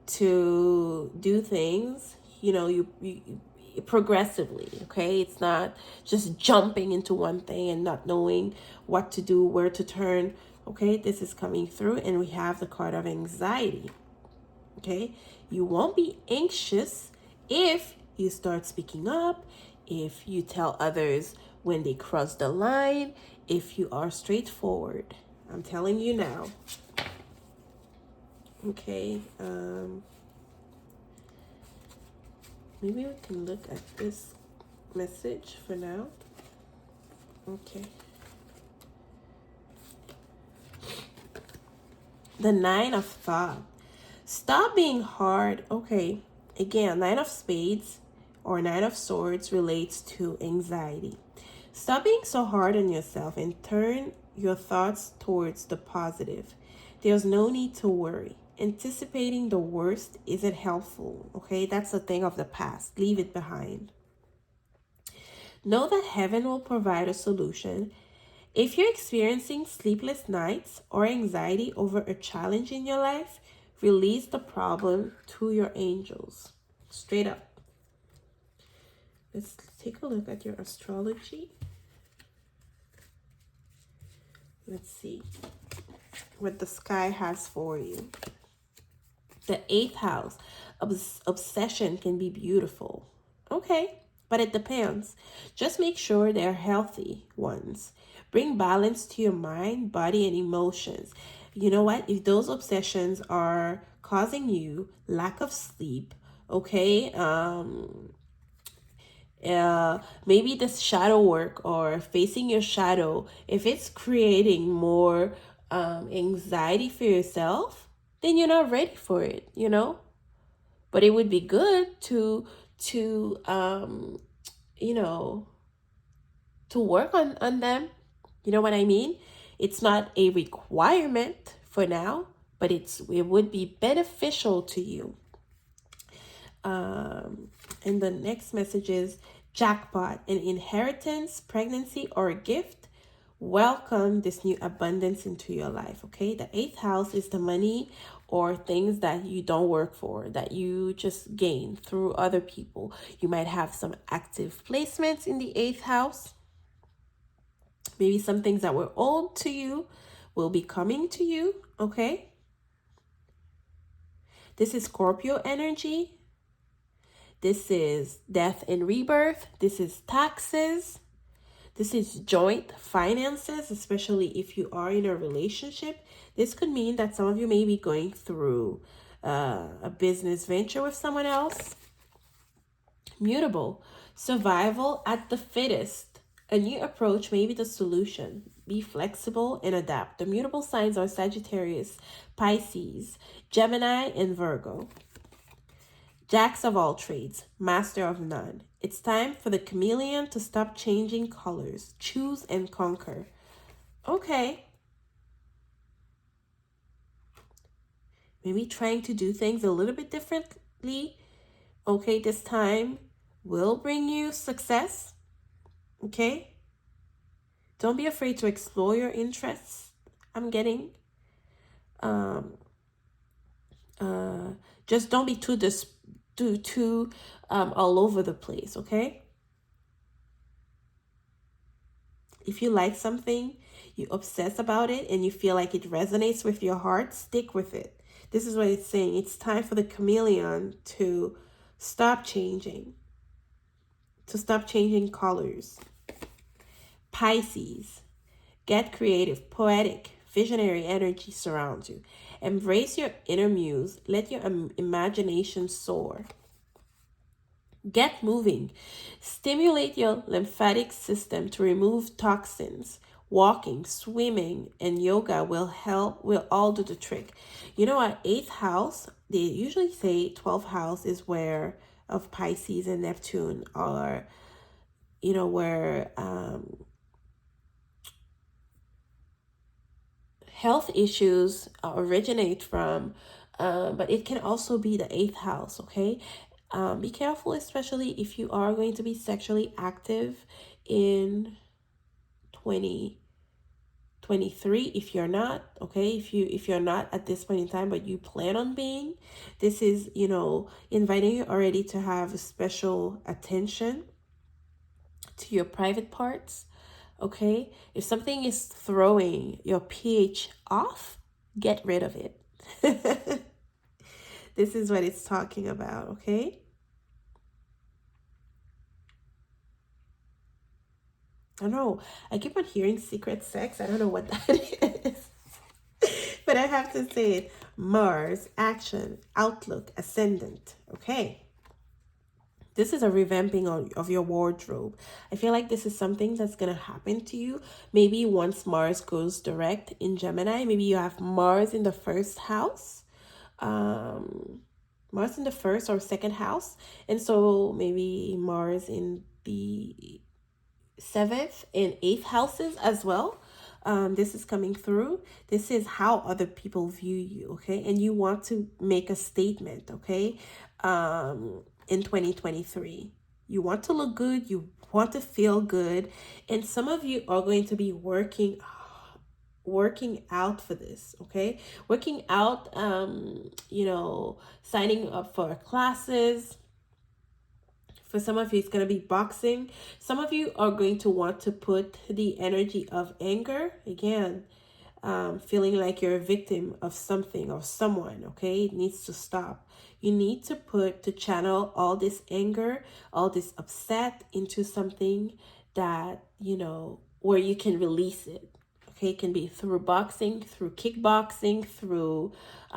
to do things, you progressively, okay? It's not just jumping into one thing and not knowing what to do, where to turn, okay? This is coming through, and we have the card of anxiety, okay? You won't be anxious if you start speaking up, if you tell others when they cross the line, if you are straightforward. I'm telling you now. Okay, maybe we can look at this message for now. Okay. The Nine of Thought. Stop being hard. Okay, again, Nine of Spades or Nine of Swords relates to anxiety. Stop being so hard on yourself and turn your thoughts towards the positive. There's no need to worry. Anticipating the worst isn't helpful, okay? That's a thing of the past. Leave it behind. Know that heaven will provide a solution. If you're experiencing sleepless nights or anxiety over a challenge in your life, release the problem to your angels. Straight up. Let's take a look at your astrology. Let's see what the sky has for you. The 8th house. Obsession can be beautiful. Okay, but it depends. Just make sure they're healthy ones. Bring balance to your mind, body, and emotions. You know what? If those obsessions are causing you lack of sleep, okay, maybe this shadow work or facing your shadow, if it's creating more anxiety for yourself, then you're not ready for it, but it would be good to work on them. You know what I mean? It's not a requirement for now, but it would be beneficial to you. And the next message is jackpot, an inheritance, pregnancy, or a gift. Welcome this new abundance into your life, okay? The 8th house is the money or things that you don't work for, that you just gain through other people. You might have some active placements in the 8th house. Maybe some things that were owed to you will be coming to you, okay? This is Scorpio energy. This is death and rebirth. This is taxes. This is joint finances, especially if you are in a relationship. This could mean that some of you may be going through a business venture with someone else. Mutable, survival at the fittest. A new approach may be the solution. Be flexible and adapt. The mutable signs are Sagittarius, Pisces, Gemini, and Virgo. Jacks of all trades, master of none. It's time for the chameleon to stop changing colors. Choose and conquer. Okay. Maybe trying to do things a little bit differently. Okay, this time will bring you success. Okay. Don't be afraid to explore your interests. I'm getting. Just don't be too all over the place, okay? If you like something, you obsess about it, and you feel like it resonates with your heart, stick with it. This is what it's saying. It's time for the chameleon to stop changing colors. Pisces, get creative, poetic, visionary energy surrounds you. Embrace your inner muse. Let your imagination soar. Get moving. Stimulate your lymphatic system to remove toxins. Walking, swimming, and yoga will all do the trick. You know, our 8th house, they usually say 12th house is where of Pisces and Neptune are, you know, where health issues originate from, but it can also be the 8th house, okay? Be careful, especially if you are going to be sexually active in 2023. If you're not, okay, if you're not at this point in time, but you plan on being, this is, you know, inviting you already to have special attention to your private parts. Okay, if something is throwing your pH off, get rid of it. This is what it's talking about, okay? I don't know. I keep on hearing secret sex. I don't know what that is. But I have to say it. Mars, action, outlook, ascendant. Okay. This is a revamping of your wardrobe. I feel like this is something that's going to happen to you. Maybe once Mars goes direct in Gemini, maybe you have Mars in the 1st house. Mars in the 1st or 2nd house. And so maybe Mars in the 7th and 8th houses as well. This is coming through. This is how other people view you, okay? And you want to make a statement, okay? In 2023. You want to look good, you want to feel good, and some of you are going to be working out for this, okay? Working out, you know, signing up for classes. For some of you, it's going to be boxing. Some of you are going to want to put the energy of anger, again, feeling like you're a victim of something or someone, okay? It needs to stop. You need to channel all this anger, all this upset into something that, you know, where you can release it. Okay, it can be through boxing, through kickboxing, through,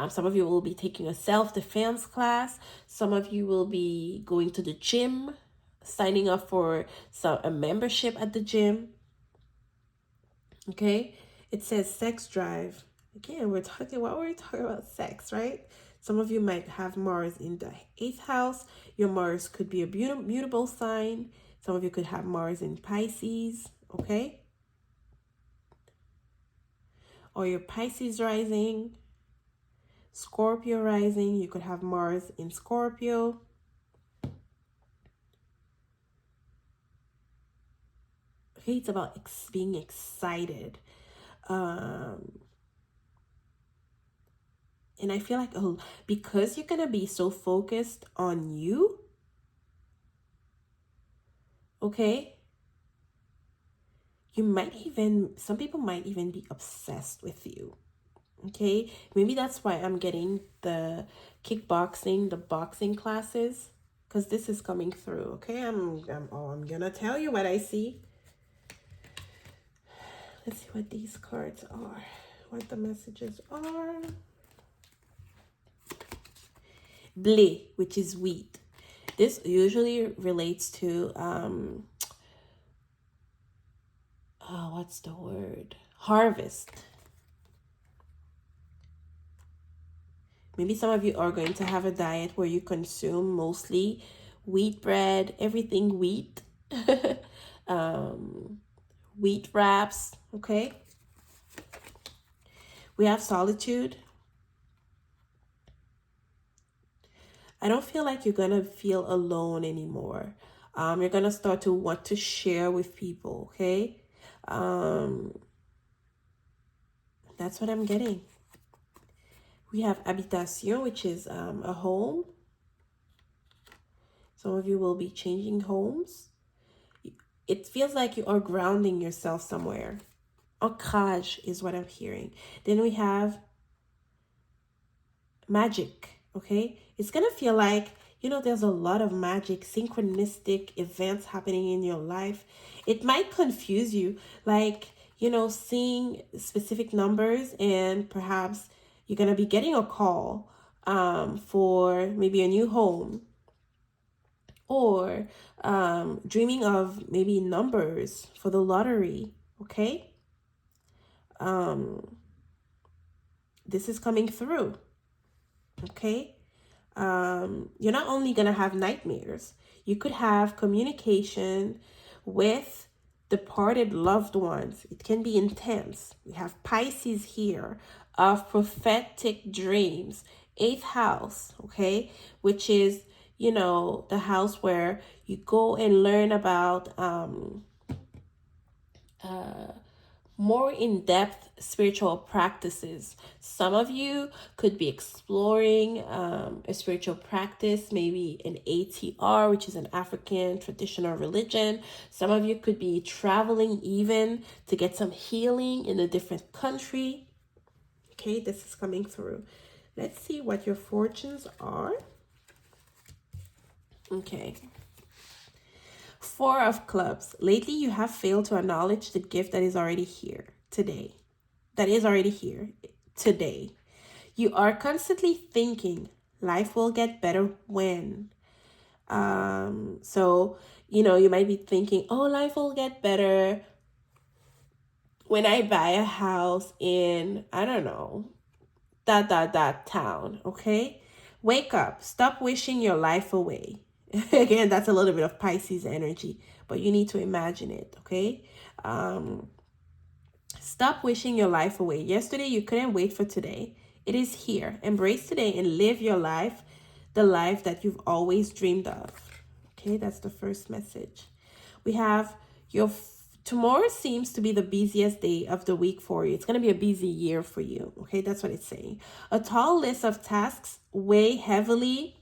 some of you will be taking a self-defense class. Some of you will be going to the gym, signing up for a membership at the gym. Okay, it says sex drive. Again, we're talking about sex, right? Some of you might have Mars in the 8th house. Your Mars could be a mutable sign. Some of you could have Mars in Pisces, okay? Or your Pisces rising, Scorpio rising. You could have Mars in Scorpio. Okay, it's about being excited. And I feel like, because you're going to be so focused on you, okay, some people might even be obsessed with you, okay? Maybe that's why I'm getting the kickboxing, the boxing classes, because this is coming through, okay? I'm going to tell you what I see. Let's see what these cards are, what the messages are. Blé, which is wheat. This usually relates to, what's the word? Harvest. Maybe some of you are going to have a diet where you consume mostly wheat bread, everything wheat, wheat wraps, okay? We have solitude. I don't feel like you're going to feel alone anymore. You're going to start to want to share with people, okay? That's what I'm getting. We have habitation, which is a home. Some of you will be changing homes. It feels like you are grounding yourself somewhere. Ancrage is what I'm hearing. Then we have magic, okay? It's going to feel like, you know, there's a lot of magic, synchronistic events happening in your life. It might confuse you. Like, seeing specific numbers, and perhaps you're going to be getting a call for maybe a new home, or dreaming of maybe numbers for the lottery. Okay. This is coming through. Okay. You're not only going to have nightmares, you could have communication with departed loved ones. It can be intense. We have Pisces here of prophetic dreams, 8th house, okay, which is, the house where you go and learn about more in-depth spiritual practices. Some of you could be exploring a spiritual practice, maybe an ATR, which is an African traditional religion. Some of you could be traveling even to get some healing in a different country. Okay, this is coming through. Let's see what your fortunes are. Okay. 4 of clubs. Lately, you have failed to acknowledge the gift that is already here today. You are constantly thinking life will get better when. So, you might be thinking, oh, life will get better when I buy a house in, I don't know, that town. Okay. Wake up. Stop wishing your life away. Again, that's a little bit of Pisces energy, but you need to imagine it, okay? Stop wishing your life away. Yesterday, you couldn't wait for today. It is here. Embrace today and live your life, the life that you've always dreamed of. Okay, that's the first message. We have tomorrow seems to be the busiest day of the week for you. It's going to be a busy year for you. Okay, that's what it's saying. A tall list of tasks weigh heavily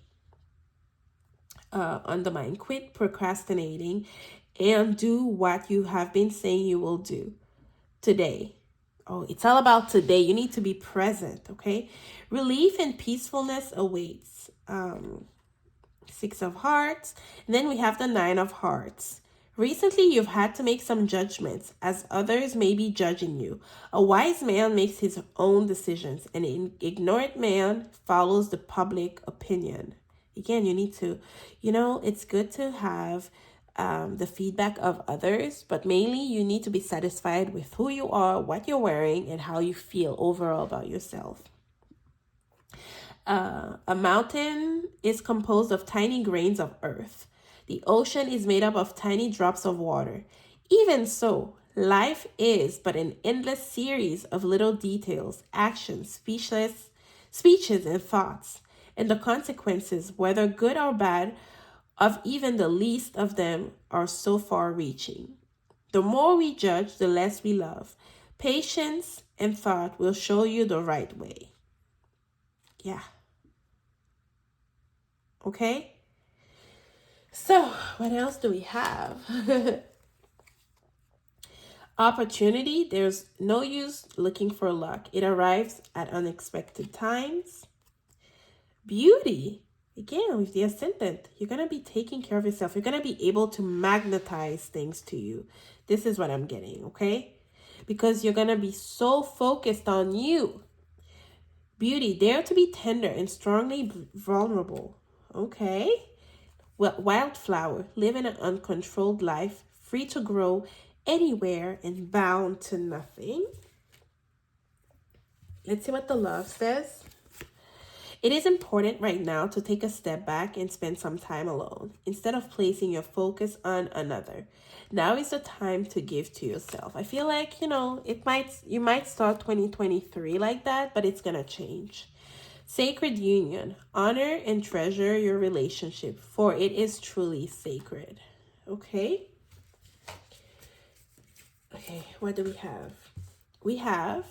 on the mind. Quit procrastinating and do what you have been saying you will do today. Oh, it's all about today. You need to be present, okay? Relief and peacefulness awaits. 6 of hearts. And then we have the 9 of hearts. Recently, you've had to make some judgments as others may be judging you. A wise man makes his own decisions, and an ignorant man follows the public opinion. Again, you need to, it's good to have the feedback of others, but mainly you need to be satisfied with who you are, what you're wearing, and how you feel overall about yourself. A mountain is composed of tiny grains of earth. The ocean is made up of tiny drops of water. Even so, life is but an endless series of little details, actions, speeches, and thoughts. And the consequences, whether good or bad, of even the least of them are so far-reaching. The more we judge, the less we love. Patience and thought will show you the right way. Yeah. Okay? So, what else do we have? Opportunity. There's no use looking for luck. It arrives at unexpected times. Beauty. Again, with the ascendant, you're going to be taking care of yourself. You're going to be able to magnetize things to you. This is what I'm getting, okay? Because you're going to be so focused on you. Beauty. Dare to be tender and strongly vulnerable. Okay? Wildflower, live in an uncontrolled life, free to grow anywhere and bound to nothing. Let's see what the love says. It is important right now to take a step back and spend some time alone instead of placing your focus on another. Now is the time to give to yourself. I feel like, you might start 2023 like that, but it's going to change. Sacred union. Honor and treasure your relationship, for it is truly sacred. Okay? Okay, what do we have? We have,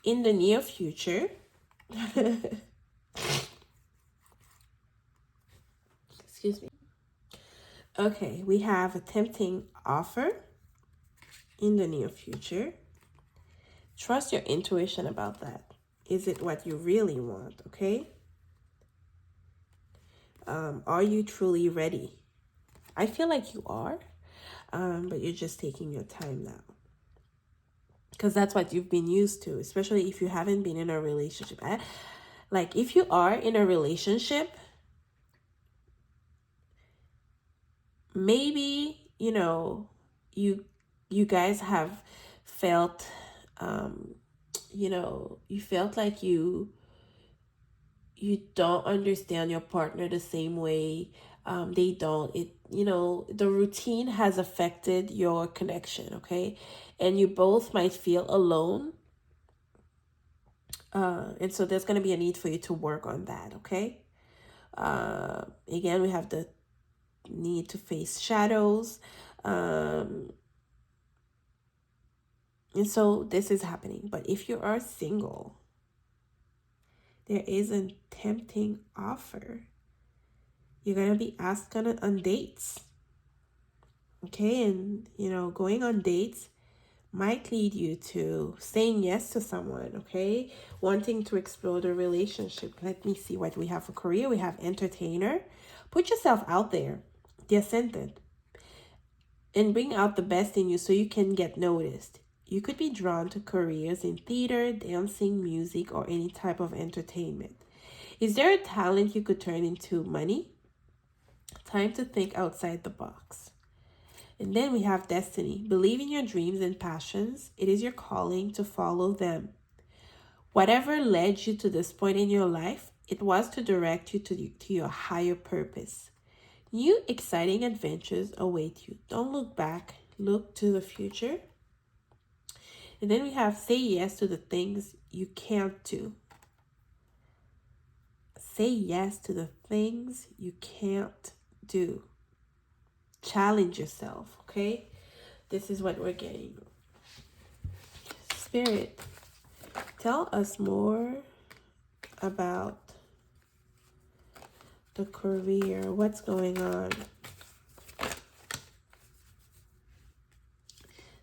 in the near future, excuse me. Okay, we have a tempting offer in the near future. Trust your intuition about that. Is it what you really want, okay? Are you truly ready? I feel like you are. but you're just taking your time now. Because that's what you've been used to, especially if you haven't been in a relationship. Like, if you are in a relationship, maybe, you guys have felt, you felt like you don't understand your partner the same way. They don't. The routine has affected your connection, okay? And you both might feel alone. And so there's going to be a need for you to work on that, okay? Again, we have the need to face shadows. And so this is happening. But if you are single, there is a tempting offer. You're going to be asked on dates. Okay, and going on dates might lead you to saying yes to someone, okay? Wanting to explore the relationship. Let me see what we have for career. We have entertainer. Put yourself out there. The ascendant. And bring out the best in you so you can get noticed. You could be drawn to careers in theater, dancing, music, or any type of entertainment. Is there a talent you could turn into money? Time to think outside the box. And then we have destiny. Believe in your dreams and passions. It is your calling to follow them. Whatever led you to this point in your life, it was to direct you to your higher purpose. New exciting adventures await you. Don't look back. Look to the future. And then we have say yes to the things you can't do. Say yes to the things you can't do. Challenge yourself, okay? This is what we're getting. Spirit, tell us more about the career. What's going on?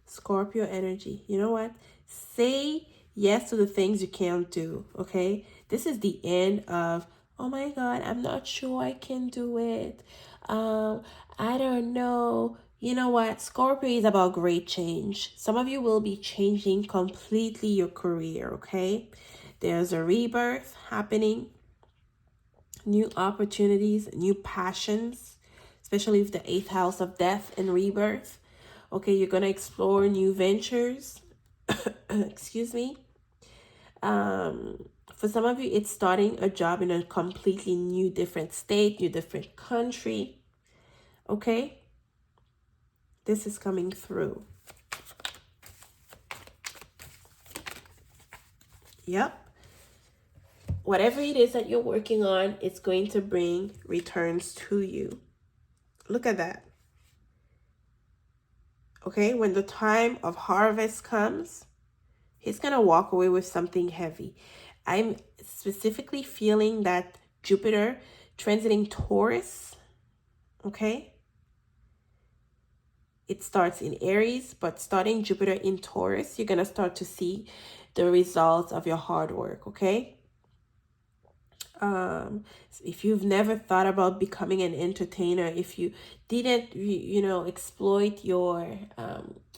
Scorpio energy. You know what? Say yes to the things you can't do, okay? This is the end of, oh my God, I'm not sure I can do it. I don't know. You know what? Scorpio is about great change. Some of you will be changing completely your career, okay? There's a rebirth happening. New opportunities, new passions, especially with the 8th house of death and rebirth. Okay, you're going to explore new ventures. Excuse me. For some of you, it's starting a job in a completely new, different state, new, different country. Okay? This is coming through. Yep. Whatever it is that you're working on, it's going to bring returns to you. Look at that. Okay? When the time of harvest comes, he's going to walk away with something heavy. I'm specifically feeling that Jupiter transiting Taurus, okay? It starts in Aries, but starting Jupiter in Taurus, you're going to start to see the results of your hard work, okay? If you've never thought about becoming an entertainer, if you didn't, exploit your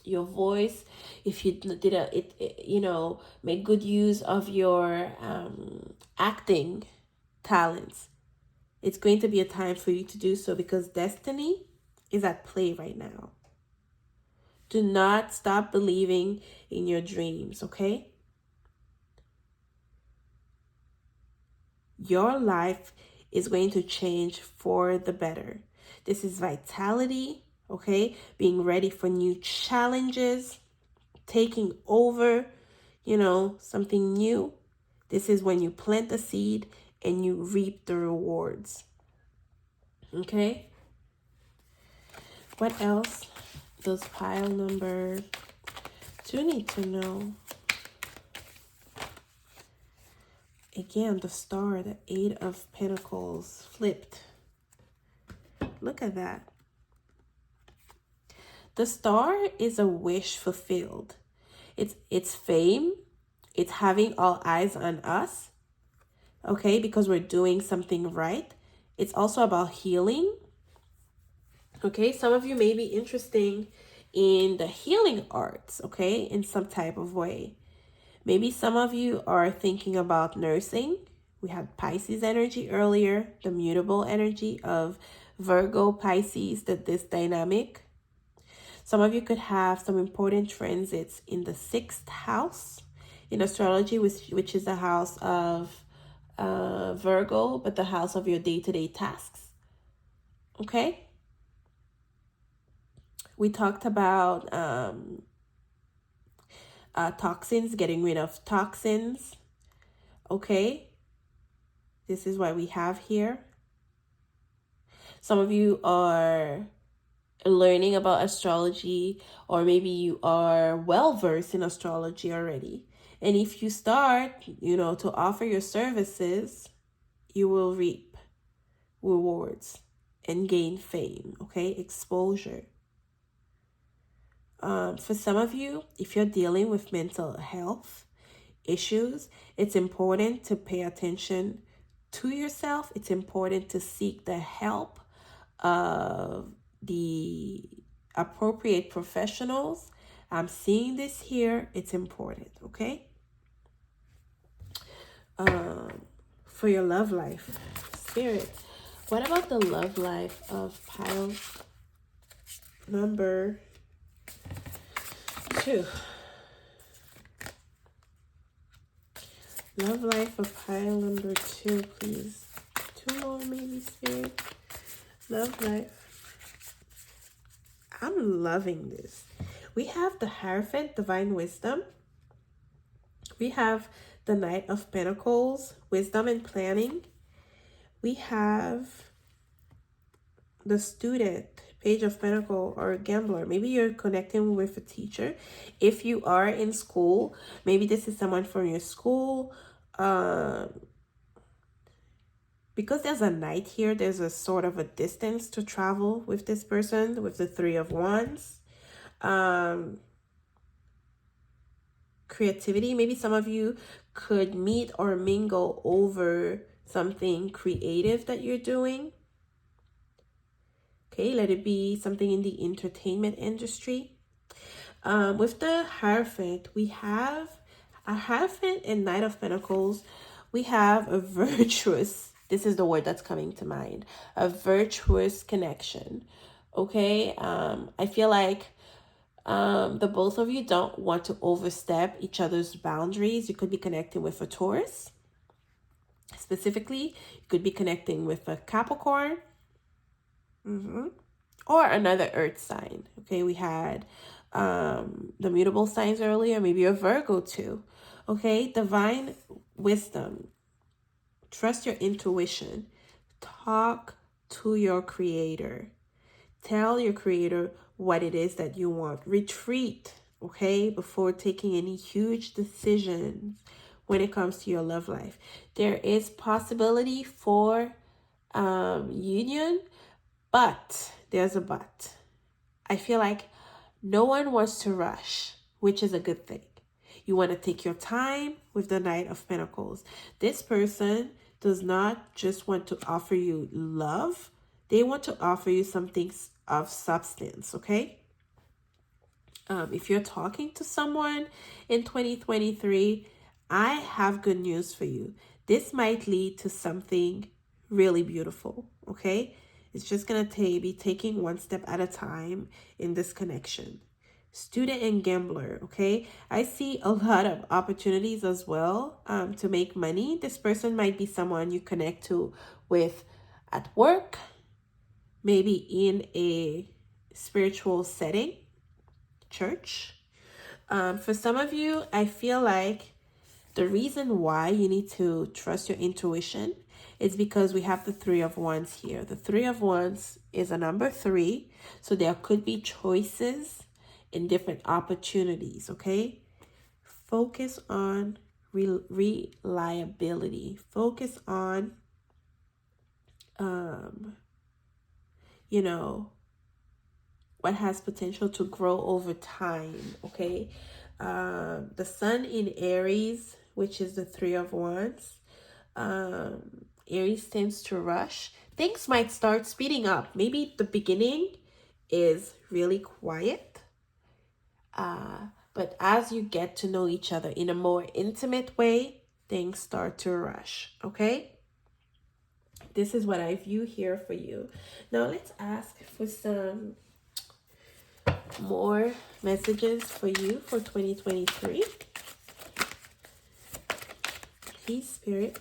voice, if you didn't, make good use of your acting talents, it's going to be a time for you to do so because destiny is at play right now. Do not stop believing in your dreams, okay? Your life is going to change for the better. This is vitality, okay? Being ready for new challenges, taking over, something new. This is when you plant the seed and you reap the rewards. Okay? What else does pile number 2 need to know? Again, the star, the 8 of Pentacles flipped. Look at that. The star is a wish fulfilled. It's fame. It's having all eyes on us. Okay, because we're doing something right. It's also about healing. Okay, some of you may be interested in the healing arts, okay, in some type of way. Maybe some of you are thinking about nursing. We had Pisces energy earlier, the mutable energy of Virgo, Pisces, this dynamic. Some of you could have some important transits in the 6th house in astrology, which is the house of Virgo, but the house of your day-to-day tasks. Okay? We talked about toxins, getting rid of toxins. Okay? This is what we have here. Some of you are learning about astrology, or maybe you are well versed in astrology already. And if you start, to offer your services, you will reap rewards and gain fame, okay? Exposure. For some of you, if you're dealing with mental health issues, it's important to pay attention to yourself. It's important to seek the help of the appropriate professionals. I'm seeing this here. It's important, okay? For your love life, Spirit. What about the love life of pile number 2? Love life of pile number 2, please. 2 more, maybe, Spirit. Love life. I'm loving this. We have the Hierophant, Divine Wisdom. We have the Knight of Pentacles, Wisdom and Planning. We have the Student, Page of Pentacles, or Gambler. Maybe you're connecting with a teacher. If you are in school, maybe this is someone from your school. Because there's a Knight here, there's a sort of a distance to travel with this person, with the 3 of Wands. Creativity. Maybe some of you could meet or mingle over something creative that you're doing. Okay, let it be something in the entertainment industry. With the Hierophant, we have a Hierophant and Knight of Pentacles. We have a virtuous, this is the word that's coming to mind, a virtuous connection. Okay, I feel like the both of you don't want to overstep each other's boundaries. You could be connecting with a Taurus. Specifically, you could be connecting with a Capricorn. Or another earth sign. Okay, we had the mutable signs earlier, maybe a Virgo too. Okay, divine wisdom. Trust your intuition. Talk to your creator. Tell your creator what it is that you want. Retreat, okay, before taking any huge decisions when it comes to your love life. There is possibility for union, but there's a but. I feel like no one wants to rush, which is a good thing. You want to take your time with the Knight of Pentacles. This person does not just want to offer you love. They want to offer you something of substance, okay? If you're talking to someone in 2023, I have good news for you. This might lead to something really beautiful, okay? It's just going to be taking one step at a time in this connection. Student and gambler, okay? I see a lot of opportunities as well to make money. This person might be someone you connect to with at work, maybe in a spiritual setting, church. For some of you, I feel like the reason why you need to trust your intuition is because we have the 3 of Wands here. The 3 of Wands is a number 3, so there could be choices in different opportunities, okay? Focus on reliability. Focus on, what has potential to grow over time, okay? The Sun in Aries, which is the 3 of Wands. Aries tends to rush. Things might start speeding up. Maybe the beginning, is really quiet. But as you get to know each other in a more intimate way, things start to rush, okay? This is what I view here for you. Now let's ask for some more messages for you for 2023. Please, Spirit.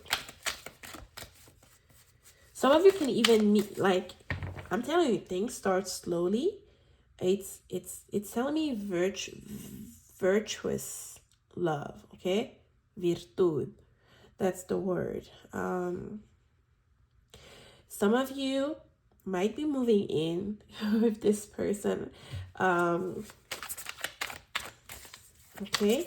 Some of you can even meet, like, I'm telling you, things start slowly. It's telling me virtuous love, okay? Virtud. That's the word. Some of you might be moving in with this person. Okay?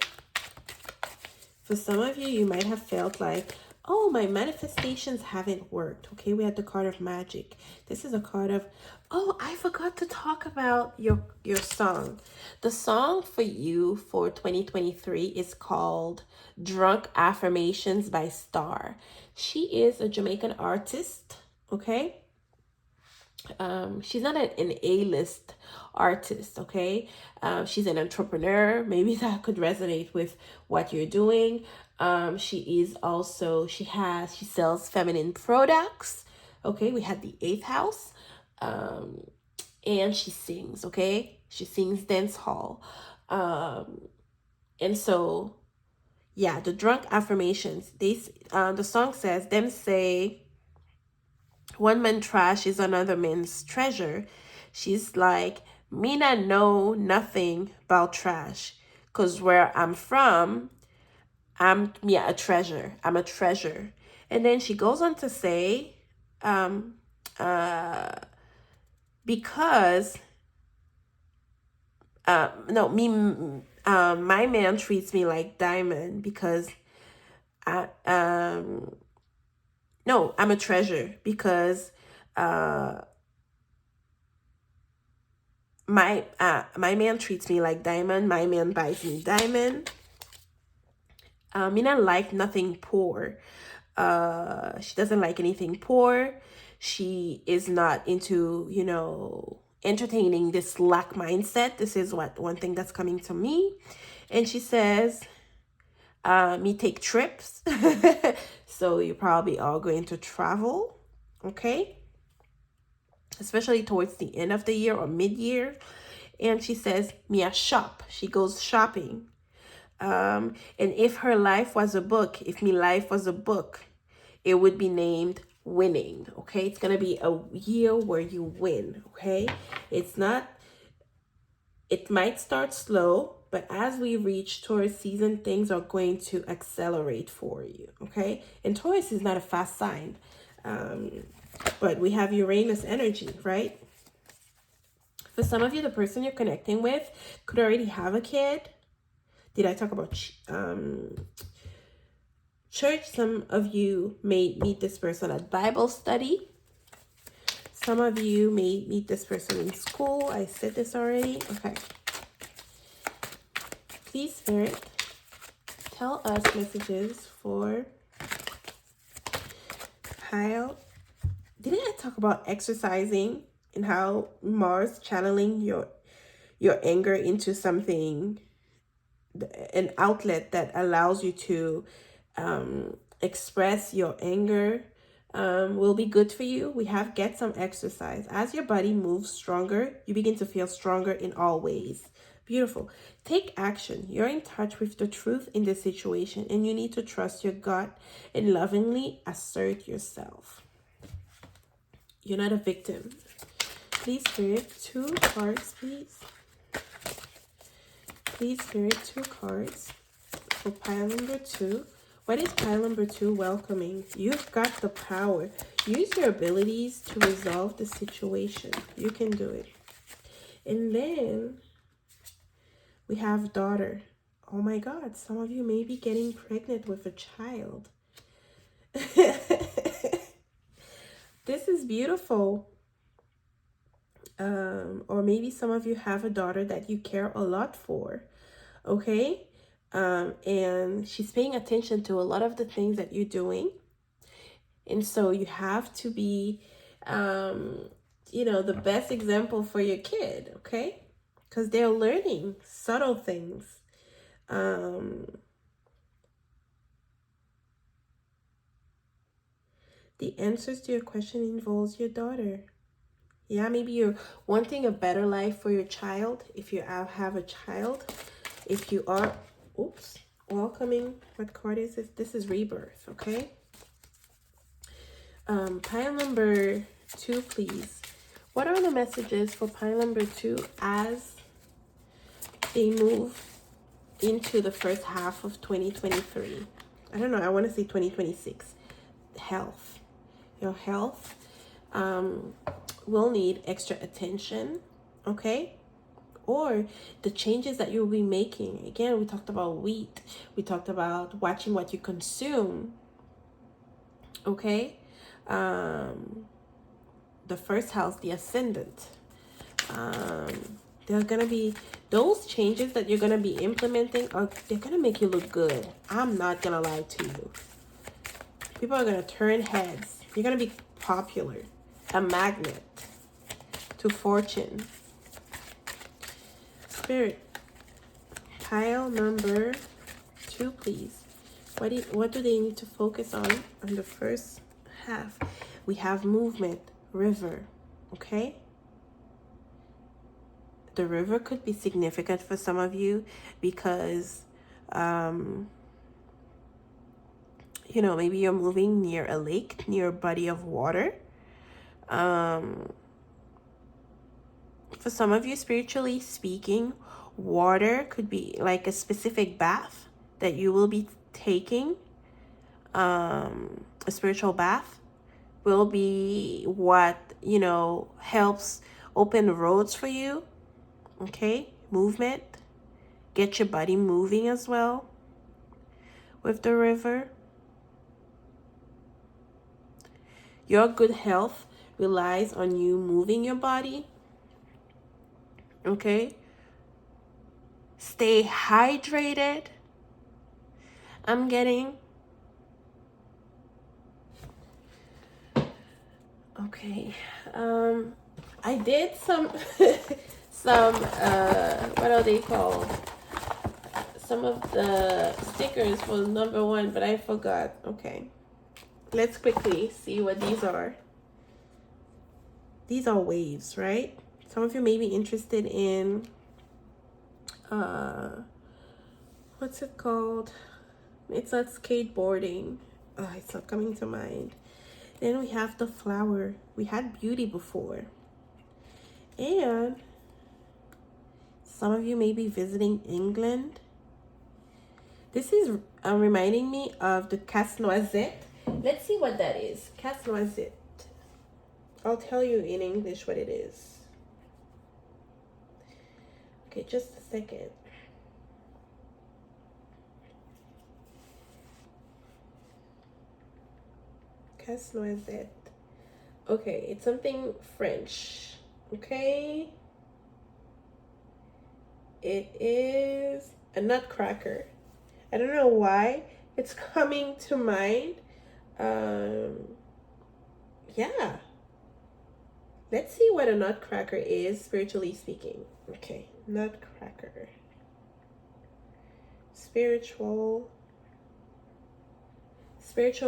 For some of you, you might have felt like, oh, my manifestations haven't worked. Okay, we had the card of magic. This is a card of, oh, I forgot to talk about your song. The song for you for 2023 is called Drunk Affirmations by Star. She is a Jamaican artist, okay? She's not an A-list artist, okay? She's an entrepreneur. Maybe that could resonate with what you're doing. She sells feminine products. Okay, we had the 8th house. And she sings, okay? She sings dance hall. And so, yeah, the drunk affirmations, the song says, them say, one man trash is another man's treasure. She's like, me not know nothing about trash. Cause where I'm from, I'm a treasure. I'm a treasure. And then she goes on to say, because my man treats me like diamond because I'm a treasure because my man treats me like diamond. My man buys me diamond. Me not like nothing poor. She doesn't like anything poor. She is not into, entertaining this lack mindset. This is one thing that's coming to me. And she says, me take trips. So you're probably all going to travel, okay? Especially towards the end of the year or mid-year. And she says, me a shop. She goes shopping. And if her life was a book, if me life was a book, it would be named winning, okay? It's going to be a year where you win, okay? It might start slow, but as we reach Taurus season, things are going to accelerate for you, okay? And Taurus is not a fast sign, but we have Uranus energy, right? For some of you, the person you're connecting with could already have a kid. Did I talk about church? Some of you may meet this person at Bible study. Some of you may meet this person in school. I said this already. Okay. Please, Spirit, tell us messages for pile. Didn't I talk about exercising and how Mars channeling your anger into something, an outlet that allows you to express your anger will be good for you. We have get some exercise. As your body moves stronger, you begin to feel stronger in all ways. Beautiful. Take action. You're in touch with the truth in this situation, and you need to trust your gut and lovingly assert yourself. You're not a victim. Please, Spirit, 2 cards, please. Please, Spirit, 2 cards for pile number 2. What is pile number 2 welcoming? You've got the power. Use your abilities to resolve the situation. You can do it. And then we have daughter. Oh my God, some of you may be getting pregnant with a child. This is beautiful. Or maybe some of you have a daughter that you care a lot for. Okay? And she's paying attention to a lot of the things that you're doing. And so you have to be you know, the best example for your kid, okay? Because they're learning subtle things. The answers to your question involves your daughter. Yeah, maybe you're wanting a better life for your child. If you have a child, if you are, oops, welcoming, what card is this? This is rebirth, okay? Pile number 2, please. What are the messages for pile number 2 as they move into the first half of 2023? I don't know, I want to say 2026. Health. Your health will need extra attention, okay? Or the changes that you'll be making. Again, we talked about wheat. We talked about watching what you consume, okay? The first house, the ascendant. There's gonna be those changes that you're gonna be implementing they're gonna make you look good. I'm not gonna lie to you. People are gonna turn heads. You're gonna be popular, a magnet to fortune. Spirit, pile number 2, please. What do they need to focus on the first half? We have movement, river, okay? The river could be significant for some of you because, you know, maybe you're moving near a lake, near a body of water. For some of you, spiritually speaking, water could be like a specific bath that you will be taking. A spiritual bath will be what, you know, helps open roads for you. Okay, movement. Get your body moving as well with the river. Your good health relies on you moving your body. Okay. Stay hydrated. I'm getting. Okay. I did some what are they called? Some of the stickers for number 1, but I forgot. Okay. Let's quickly see what these are. These are waves, right? Some of you may be interested in what's it called? It's not skateboarding. Oh, it's not coming to mind. Then we have the flower. We had beauty before. And some of you may be visiting England. This is reminding me of the casse-noisette. Let's see what that is. Casse-noisette. I'll tell you in English what it is. Okay, just a second. Casse-noisette. Okay, it's something French. Okay. It is a nutcracker. I don't know why it's coming to mind. Yeah. Let's see what a nutcracker is, spiritually speaking. Okay, nutcracker. Spiritual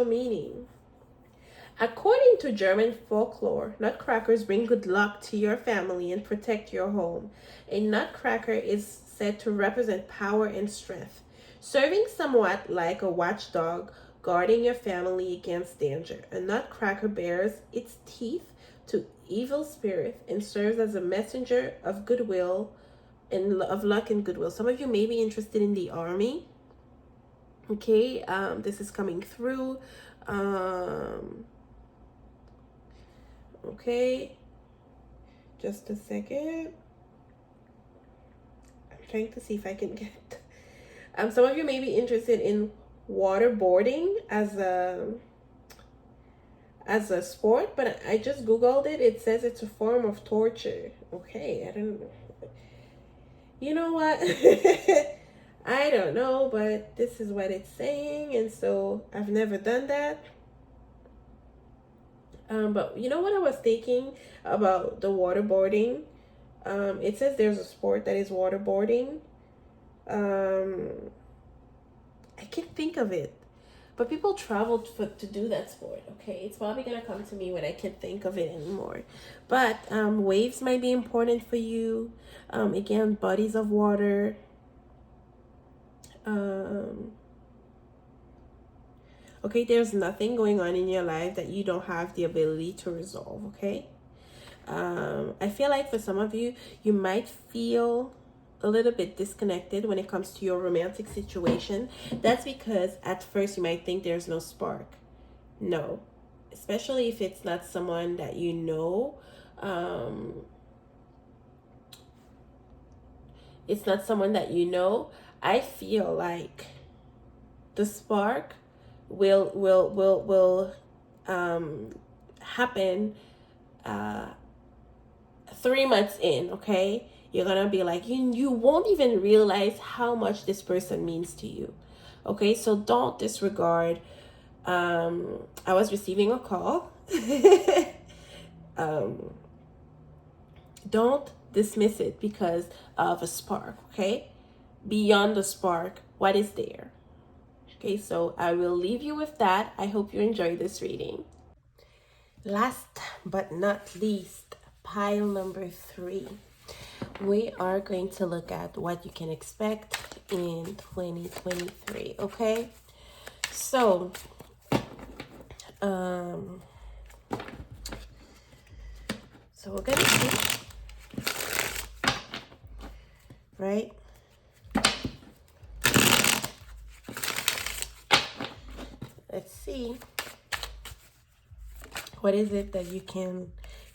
meaning. According to German folklore, nutcrackers bring good luck to your family and protect your home. A nutcracker is said to represent power and strength, serving somewhat like a watchdog guarding your family against danger. A nutcracker bears its teeth to evil spirits and serves as a messenger of goodwill and of luck and goodwill. Some of you may be interested in the army. Okay, this is coming through. Okay, just a second. I'm trying to see if I can get. Some of you may be interested in waterboarding as a sport, but I just googled it. It says it's a form of torture. Okay, I don't. You know what? I don't know, but this is what it's saying, and so I've never done that. But you know what I was thinking about the waterboarding? It says there's a sport that is waterboarding. Um, I can't think of it. But people traveled to do that sport. Okay, it's probably gonna come to me when I can't think of it anymore. But waves might be important for you. Again, bodies of water. Um, okay, there's nothing going on in your life that you don't have the ability to resolve. Okay. I feel like for some of you, you might feel a little bit disconnected when it comes to your romantic situation. That's because at first you might think there's no spark. No, especially if it's not someone that you know. It's not someone that you know. I feel like the spark will happen 3 months in. Okay, you're gonna be like, you won't even realize how much this person means to you. Okay, so don't disregard. I was receiving a call. um, don't dismiss it because of a spark. Okay, beyond the spark, what is there? Okay, so I will leave you with that. I hope you enjoy this reading. Last but not least, pile number 3. We are going to look at what you can expect in 2023. Okay, so we're gonna see, right? Let's see. What is it that you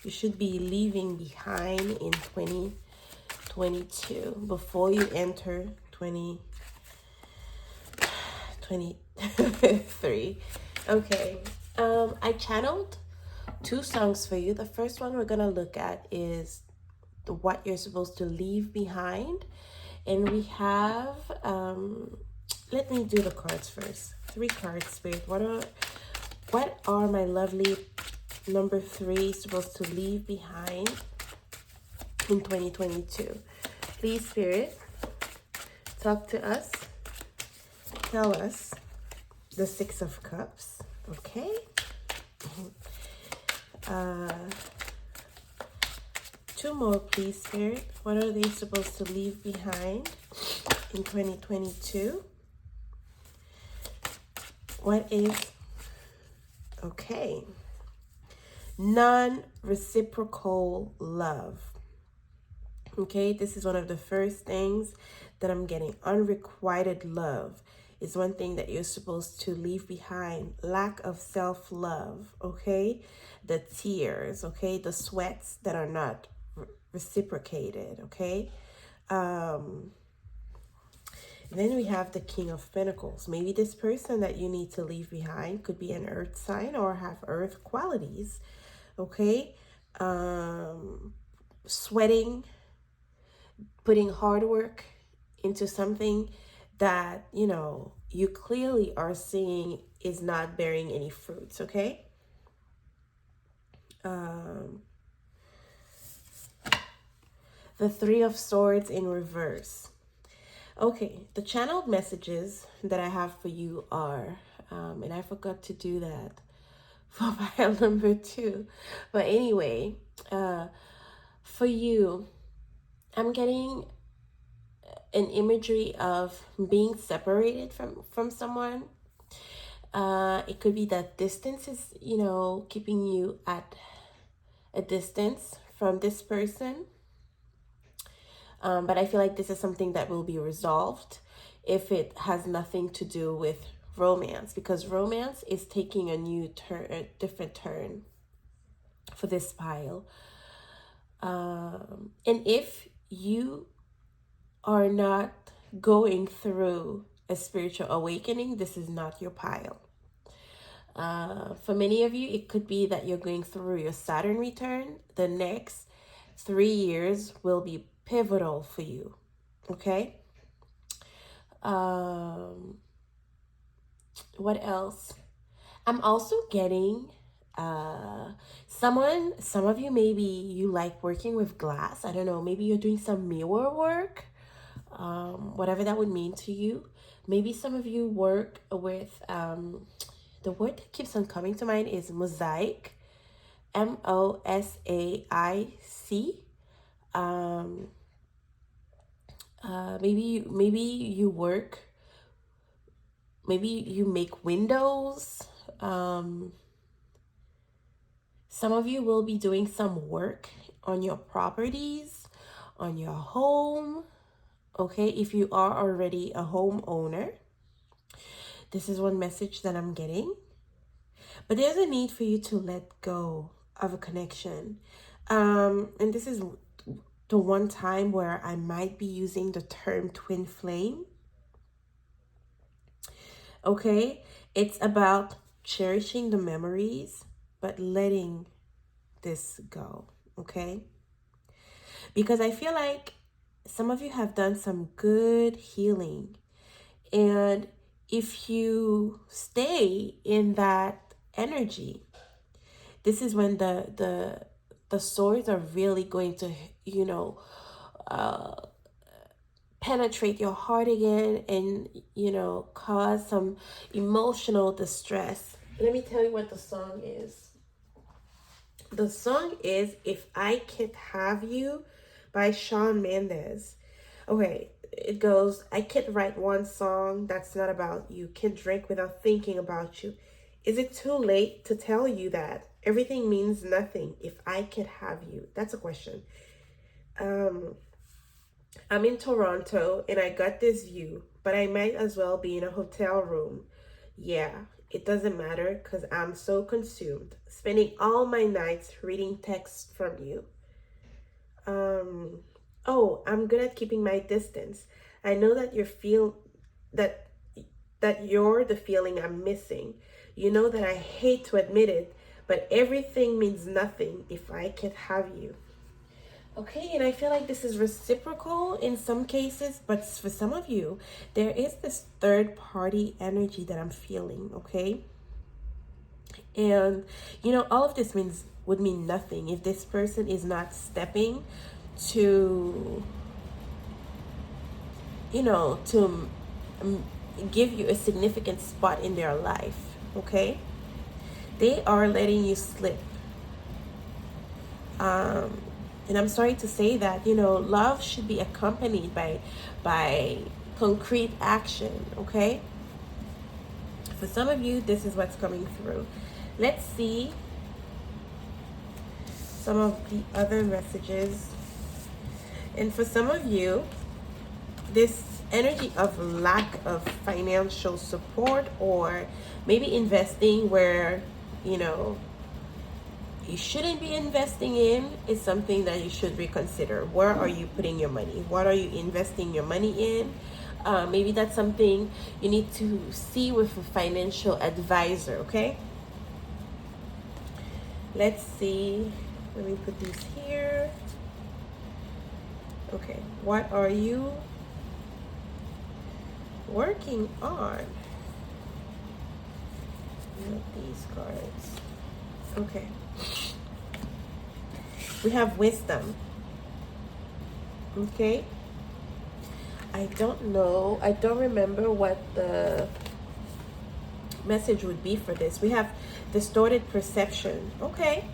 should be leaving behind in 2022 before you enter 2023? Okay. I channeled 2 songs for you. The first one we're gonna look at is what you're supposed to leave behind, and we have let me do the cards first. 3 cards, Spirit. What are my lovely number 3 supposed to leave behind in 2022? Please, Spirit, talk to us. Tell us the 6 of Cups. Okay. 2 more, please, Spirit. What are they supposed to leave behind in 2022? What is, okay, non-reciprocal love. Okay, this is one of the first things that I'm getting. Unrequited love is one thing that you're supposed to leave behind. Lack of self-love, okay? The tears, okay? The sweats that are not reciprocated, okay? Then we have the King of Pentacles. Maybe this person that you need to leave behind could be an earth sign or have earth qualities, okay? Sweating, putting hard work into something that, you clearly are seeing is not bearing any fruits, okay? The 3 of Swords in reverse. Okay, the channeled messages that I have for you are, and I forgot to do that for pile number 2. But anyway, for you, I'm getting an imagery of being separated from someone. It could be that distance is, keeping you at a distance from this person. But I feel like this is something that will be resolved if it has nothing to do with romance, because romance is taking a new turn, a different turn for this pile. And if you are not going through a spiritual awakening, this is not your pile. For many of you, it could be that you're going through your Saturn return. The next 3 years will be pivotal for you, okay? What else? I'm also getting Some of you, maybe you like working with glass. I don't know, maybe you're doing some mirror work, whatever that would mean to you. Maybe some of you work with, the word that keeps on coming to mind is mosaic, MOSAIC. Um, maybe you work, maybe you make windows. Some of you will be doing some work on your properties, on your home. Okay, if you are already a homeowner, this is one message that I'm getting. But there's a need for you to let go of a connection. And this is the one time where I might be using the term twin flame. Okay, it's about cherishing the memories, but letting this go. Okay, because I feel like some of you have done some good healing, and if you stay in that energy, this is when the swords are really going to, penetrate your heart again, and cause some emotional distress. Let me tell you what the song is. The song is If I Can't Have You by Shawn Mendes. Okay, it goes, I can't write one song that's not about you, can't drink without thinking about you. Is it too late to tell you that everything means nothing if I can't have you? That's a question. I'm in Toronto and I got this view, but I might as well be in a hotel room. Yeah, it doesn't matter because I'm so consumed, spending all my nights reading texts from you. Oh, I'm good at keeping my distance. I know that that you're the feeling I'm missing. You know that I hate to admit it, but everything means nothing if I can't have you. Okay, and I feel like this is reciprocal in some cases, but for some of you, there is this third party energy that I'm feeling, okay? And all of this would mean nothing if this person is not stepping to to give you a significant spot in their life, okay? They are letting you slip. And I'm sorry to say that, love should be accompanied by concrete action, okay? For some of you, this is what's coming through. Let's see some of the other messages. And for some of you, this energy of lack of financial support, or maybe investing where, you shouldn't be investing in, is something that you should reconsider. Where are you putting your money? What are you investing your money in? Maybe that's something you need to see with a financial advisor, okay? Let's see. Let me put these here. Okay, what are you working on? Not these cards. Okay. We have wisdom. Okay. I don't know. I don't remember what the message would be for this. We have distorted perception. Okay.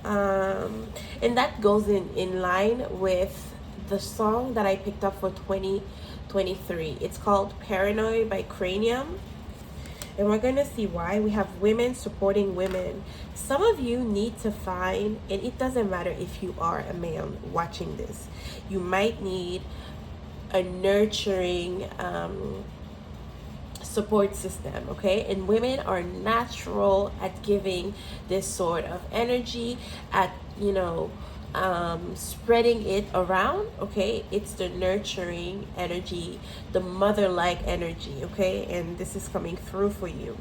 And that goes in line with the song that I picked up for 2023. It's called Paranoid by Cranium. And we're going to see why. We have women supporting women. Some of you need to find, and it doesn't matter if you are a man watching this, you might need a nurturing support system, okay? And women are natural at giving this sort of energy, at spreading it around, okay? It's the nurturing energy, the mother-like energy, okay? And this is coming through for you.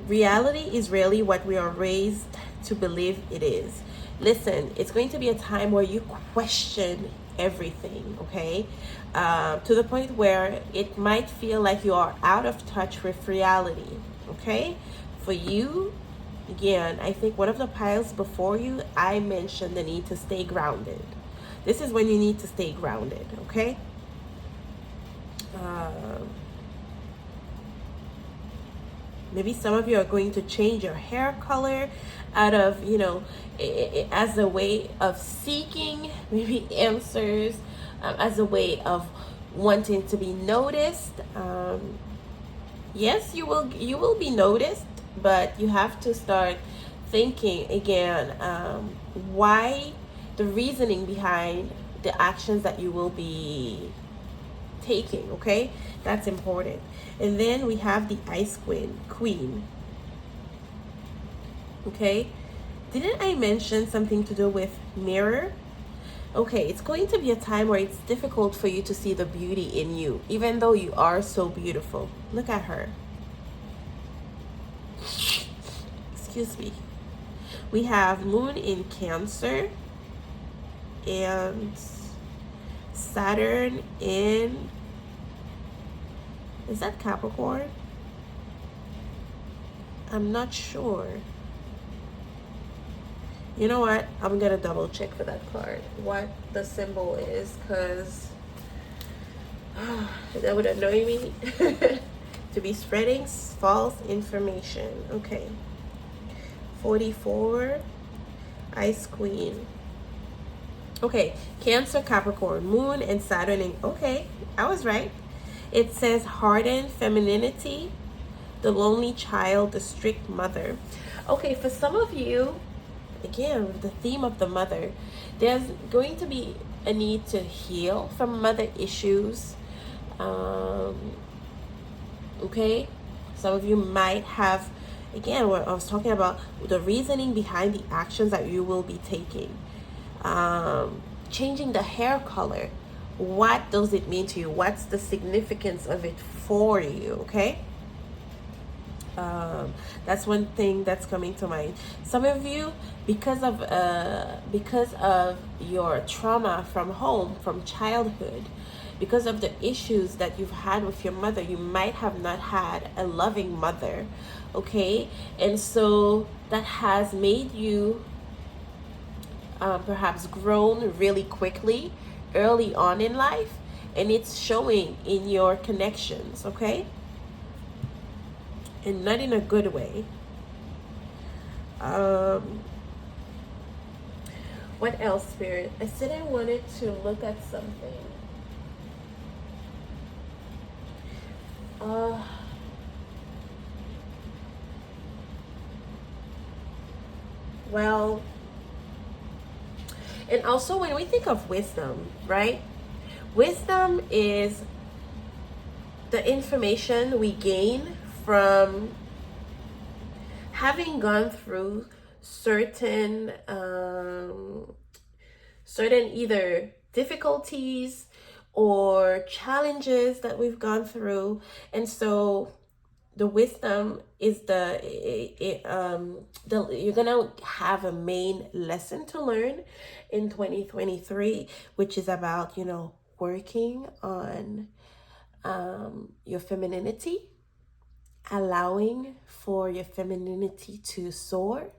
Reality is really what we are raised to believe it is. Listen, it's going to be a time where you question everything, okay? To the point where it might feel like you are out of touch with reality, okay? For you, again, I think one of the piles before you, I mentioned the need to stay grounded. This is when you need to stay grounded, okay? Maybe some of you are going to change your hair color out of, you know, as a way of seeking maybe answers, as a way of wanting to be noticed. Yes, you will be noticed, but you have to start thinking again, why, the reasoning behind the actions that you will be taking. Okay, that's important. And then we have the ice queen. Okay, didn't I mention something to do with mirror? Okay, it's going to be a time where it's difficult for you to see the beauty in you, even though you are so beautiful. Look at her. Excuse me. We have moon in Cancer and Saturn in, is that Capricorn? I'm not sure. You know what? I'm gonna double check for that card what the symbol is, because that would annoy me to be spreading false information. Okay. 44, Ice Queen. Okay, Cancer, Capricorn, Moon, and Saturn. Okay, I was right. It says hardened femininity, the lonely child, the strict mother. Okay, for some of you, again, with the theme of the mother, there's going to be a need to heal from mother issues. Okay, some of you might have, again, what I was talking about, the reasoning behind the actions that you will be taking. Changing the hair color, what does it mean to you? What's the significance of it for you? Okay, that's one thing that's coming to mind. Some of you, because of your trauma from home, from childhood, because of the issues that you've had with your mother, you might have not had a loving mother. Okay, and so that has made you perhaps grown really quickly early on in life, and it's showing in your connections. Okay, and not in a good way. What else, Spirit? I said I wanted to look at something. Well, and also when we think of wisdom, right? Wisdom is the information we gain from having gone through certain either difficulties or challenges that we've gone through. And so the wisdom is you're gonna have a main lesson to learn in 2023, which is about, working on your femininity, allowing for your femininity to soar,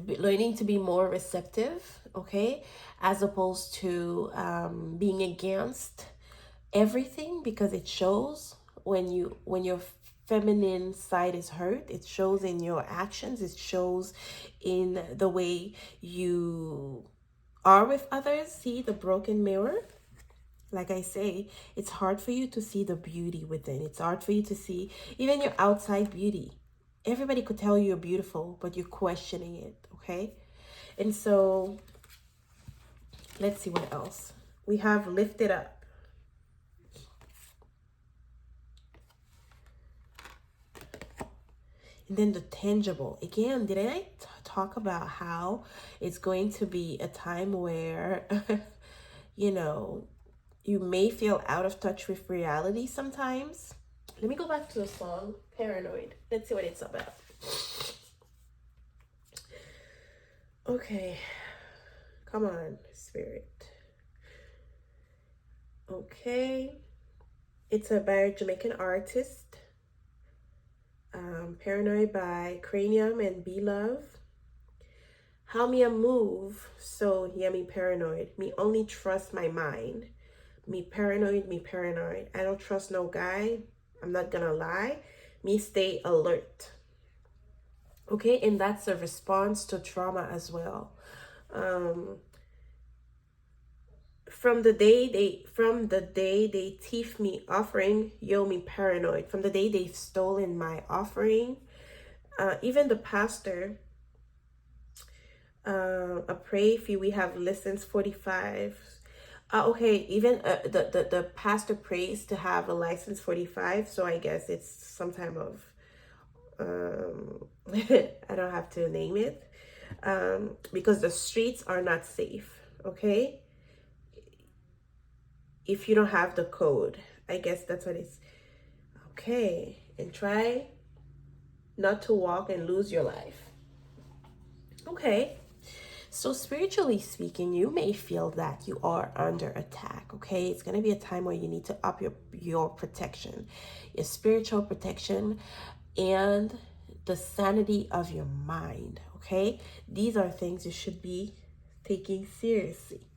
learning to be more receptive, okay, as opposed to being against everything, because it shows when your feminine side is hurt. It shows in your actions, it shows in the way you are with others. See the broken mirror? Like I say, it's hard for you to see the beauty within. It's hard for you to see even your outside beauty. Everybody could tell you're beautiful, but you're questioning it. Okay, and so let's see what else we have. Lifted up. And then the tangible. Again, did I talk about how it's going to be a time where, you may feel out of touch with reality sometimes? Let me go back to the song, Paranoid. Let's see what it's about. Okay. Come on, Spirit. Okay. It's by a Jamaican artist. Paranoid by Cranium and Be Love. How me a move, so yeah, me paranoid. Me only trust my mind. Me paranoid, me paranoid. I don't trust no guy. I'm not gonna lie. Me stay alert. Okay, and that's a response to trauma as well. From the day they thief me offering, yo, me paranoid. From the day they've stolen my offering, even the pastor, a pray fee, we have lessons 45. Okay, even the pastor prays to have a license 45, so I guess it's some type of I don't have to name it, because the streets are not safe. Okay, if you don't have the code, I guess that's what it's. Okay, and try not to walk and lose your life. Okay, so spiritually speaking, you may feel that you are under attack. Okay, it's going to be a time where you need to up your protection, your spiritual protection, and the sanity of your mind. Okay, these are things you should be taking seriously.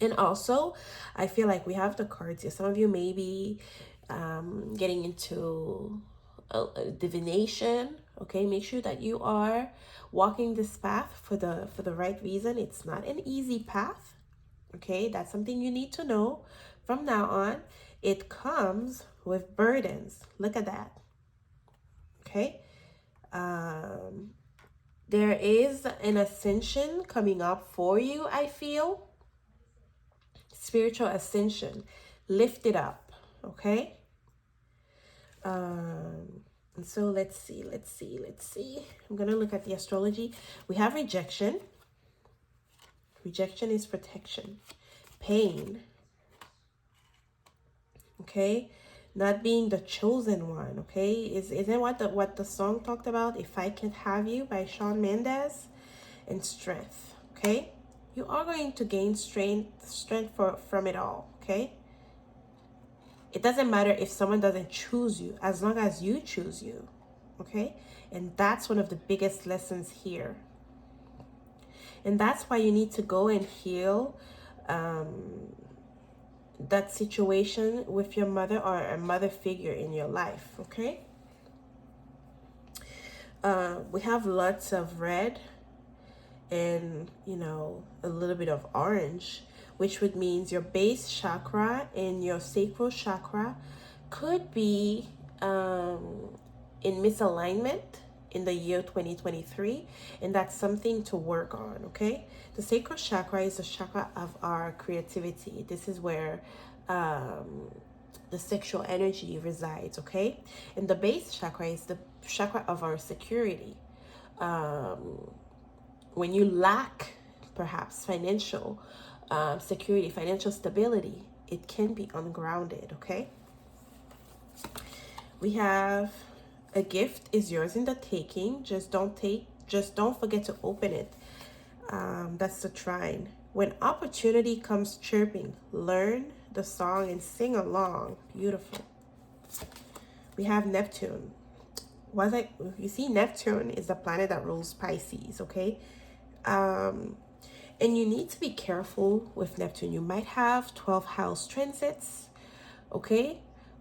And also, I feel like we have the cards here. Some of you may be getting into a divination. Okay, make sure that you are walking this path for the right reason. It's not an easy path. Okay, that's something you need to know. From now on, it comes with burdens. Look at that. Okay, there is an ascension coming up for you, I feel. Spiritual ascension. Lift it up. Okay. And so let's see. I'm gonna look at the astrology. We have rejection. Rejection is protection. Pain. Okay, not being the chosen one. Okay, isn't what the song talked about? If I Can't Have You by Shawn Mendes. And strength. Okay, you are going to gain strength from it all. Okay, it doesn't matter if someone doesn't choose you, as long as you choose you. Okay, and that's one of the biggest lessons here. And that's why you need to go and heal that situation with your mother or a mother figure in your life. Okay, we have lots of red and a little bit of orange, which would means your base chakra and your sacral chakra could be in misalignment in the year 2023, and that's something to work on. Okay, the sacral chakra is the chakra of our creativity. This is where the sexual energy resides. Okay, and the base chakra is the chakra of our security. When you lack perhaps financial security, financial stability, it can be ungrounded. Okay, we have a gift is yours in the taking. Just don't forget to open it. That's the trine. When opportunity comes chirping, learn the song and sing along. Beautiful. We have Neptune. You see, Neptune is the planet that rules Pisces. Okay, and you need to be careful with Neptune. You might have 12th house transits. Okay,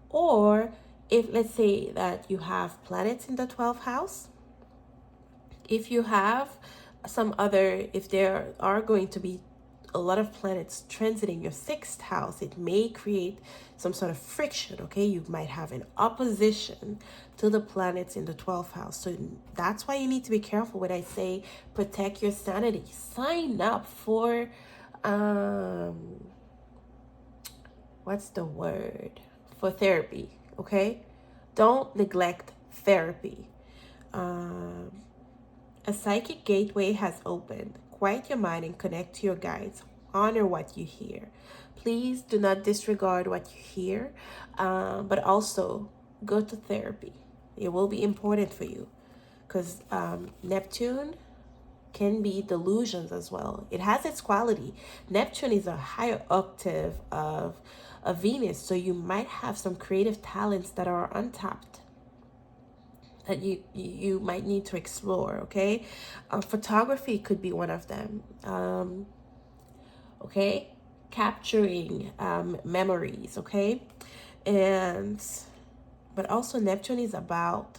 or if let's say that you have planets in the 12th house, if you have if there are going to be a lot of planets transiting your 6th house, it may create some sort of friction. Okay, you might have an opposition to the planets in the 12th house. So that's why you need to be careful when I say protect your sanity. Sign up for what's the word, for therapy. Okay, don't neglect therapy. A psychic gateway has opened. Quiet your mind and connect to your guides. Honor what you hear. Please do not disregard what you hear, but also go to therapy. It will be important for you because Neptune can be delusions as well. It has its quality. Neptune is a higher octave of Venus, so you might have some creative talents that are untapped. that you might need to explore. Okay, photography could be one of them. Okay, capturing memories. Okay, and but also Neptune is about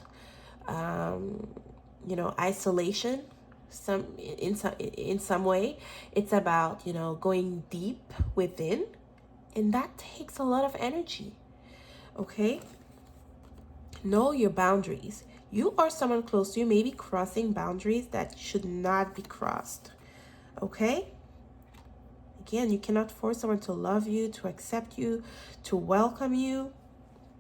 isolation. In some way, it's about going deep within, and that takes a lot of energy. Okay, know your boundaries. You or someone close to you may be crossing boundaries that should not be crossed. Okay, again, you cannot force someone to love you, to accept you, to welcome you.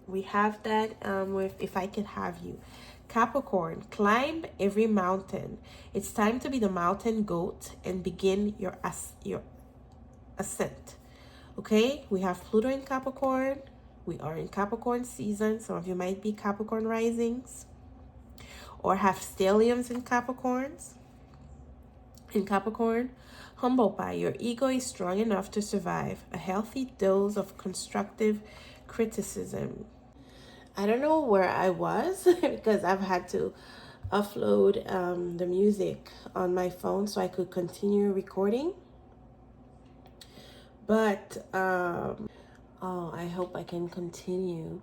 We have that with If I Could Have You. Capricorn, climb every mountain. It's time to be the mountain goat and begin your ascent. Okay, we have Pluto in Capricorn. We are in Capricorn season. Some of you might be Capricorn risings or have stelliums in Capricorns. In Capricorn, humble pie. Your ego is strong enough to survive a healthy dose of constructive criticism. I don't know where I was because I've had to upload the music on my phone so I could continue recording. But I hope I can continue.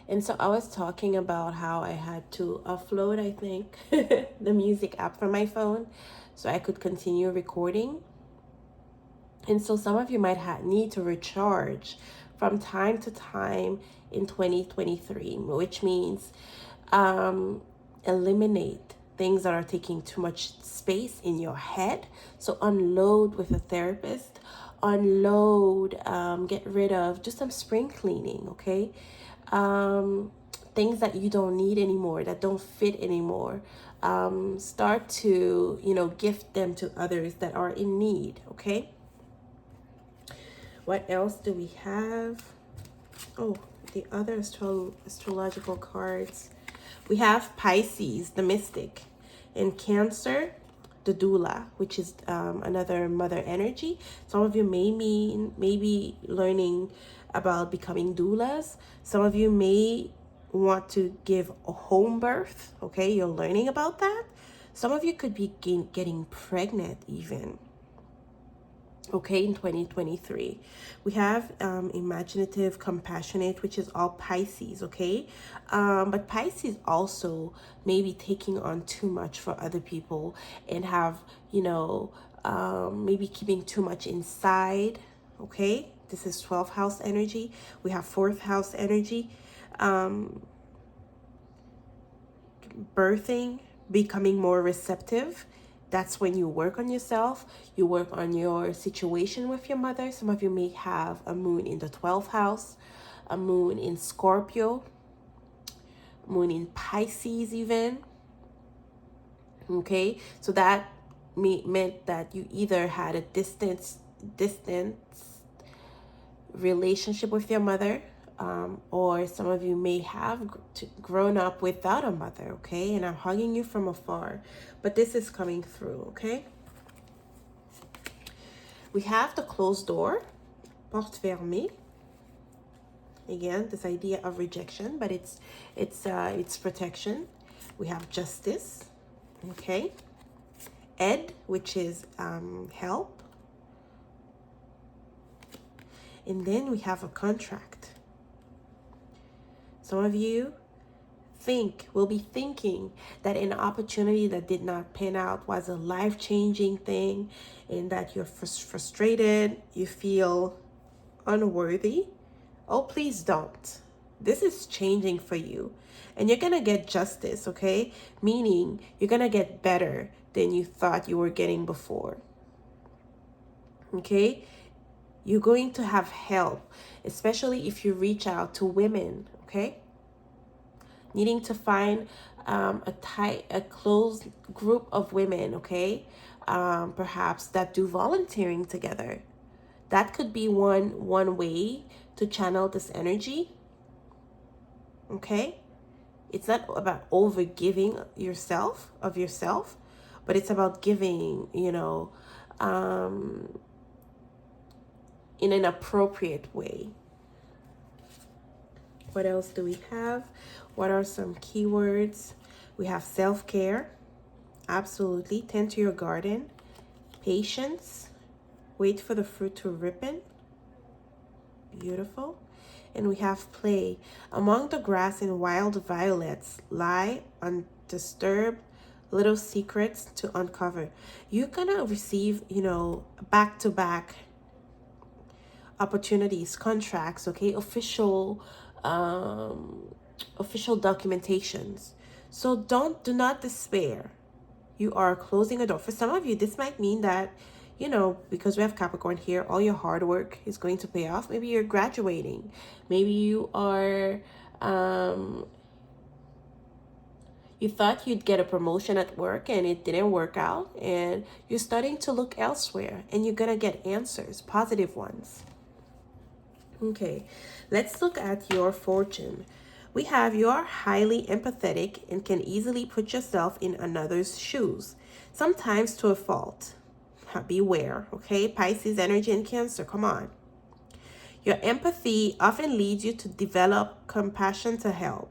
And so I was talking about how I had to upload, I think, the music app from my phone so I could continue recording. And so some of you might need to recharge from time to time in 2023, which means eliminate things that are taking too much space in your head. So unload with a therapist, unload, get rid of, do some spring cleaning, okay? Things that you don't need anymore, that don't fit anymore. Start to, gift them to others that are in need, okay? What else do we have? Oh, the other astrological cards. We have Pisces, the mystic, and Cancer, the doula, which is another mother energy. Some of you may be learning about becoming doulas. Some of you may want to give a home birth. Okay, you're learning about that. Some of you could be getting pregnant even. Okay, in 2023 we have imaginative, compassionate, which is all Pisces. Okay, but Pisces also may be taking on too much for other people and have maybe keeping too much inside. Okay, this is 12th house energy. We have 4th house energy. Birthing, becoming more receptive. That's when you work on yourself. You work on your situation with your mother. Some of you may have a moon in the 12th house, a moon in Scorpio, moon in Pisces even. Okay, so that meant that you either had a distant relationship with your mother, or some of you may have grown up without a mother, okay? And I'm hugging you from afar, but this is coming through, okay? We have the closed door, porte fermée. Again, this idea of rejection, but it's protection. We have justice, okay? Aide, which is help. And then we have a contract. Some of you will be thinking that an opportunity that did not pan out was a life-changing thing, and that you're frustrated, you feel unworthy. Oh, please don't. This is changing for you, and you're gonna get justice, okay? Meaning you're gonna get better than you thought you were getting before. Okay? You're going to have help, especially if you reach out to women, okay? Needing to find a close group of women, okay? Perhaps that do volunteering together. That could be one way to channel this energy, okay? It's not about over giving of yourself, but it's about giving, in an appropriate way. What else do we have? What are some keywords? We have self-care. Absolutely. Tend to your garden. Patience. Wait for the fruit to ripen. Beautiful. And we have play. Among the grass and wild violets lie undisturbed little secrets to uncover. You're gonna receive, back-to-back opportunities, contracts, okay, official documentations. So do not despair. You are closing a door. For some of you, this might mean that, because we have Capricorn here, all your hard work is going to pay off. Maybe you're graduating. Maybe you are, you thought you'd get a promotion at work and it didn't work out. And you're starting to look elsewhere and you're going to get answers, positive ones. Okay, let's look at your fortune. We have you are highly empathetic and can easily put yourself in another's shoes, sometimes to a fault. Beware, okay? Pisces energy and Cancer, come on. Your empathy often leads you to develop compassion to help.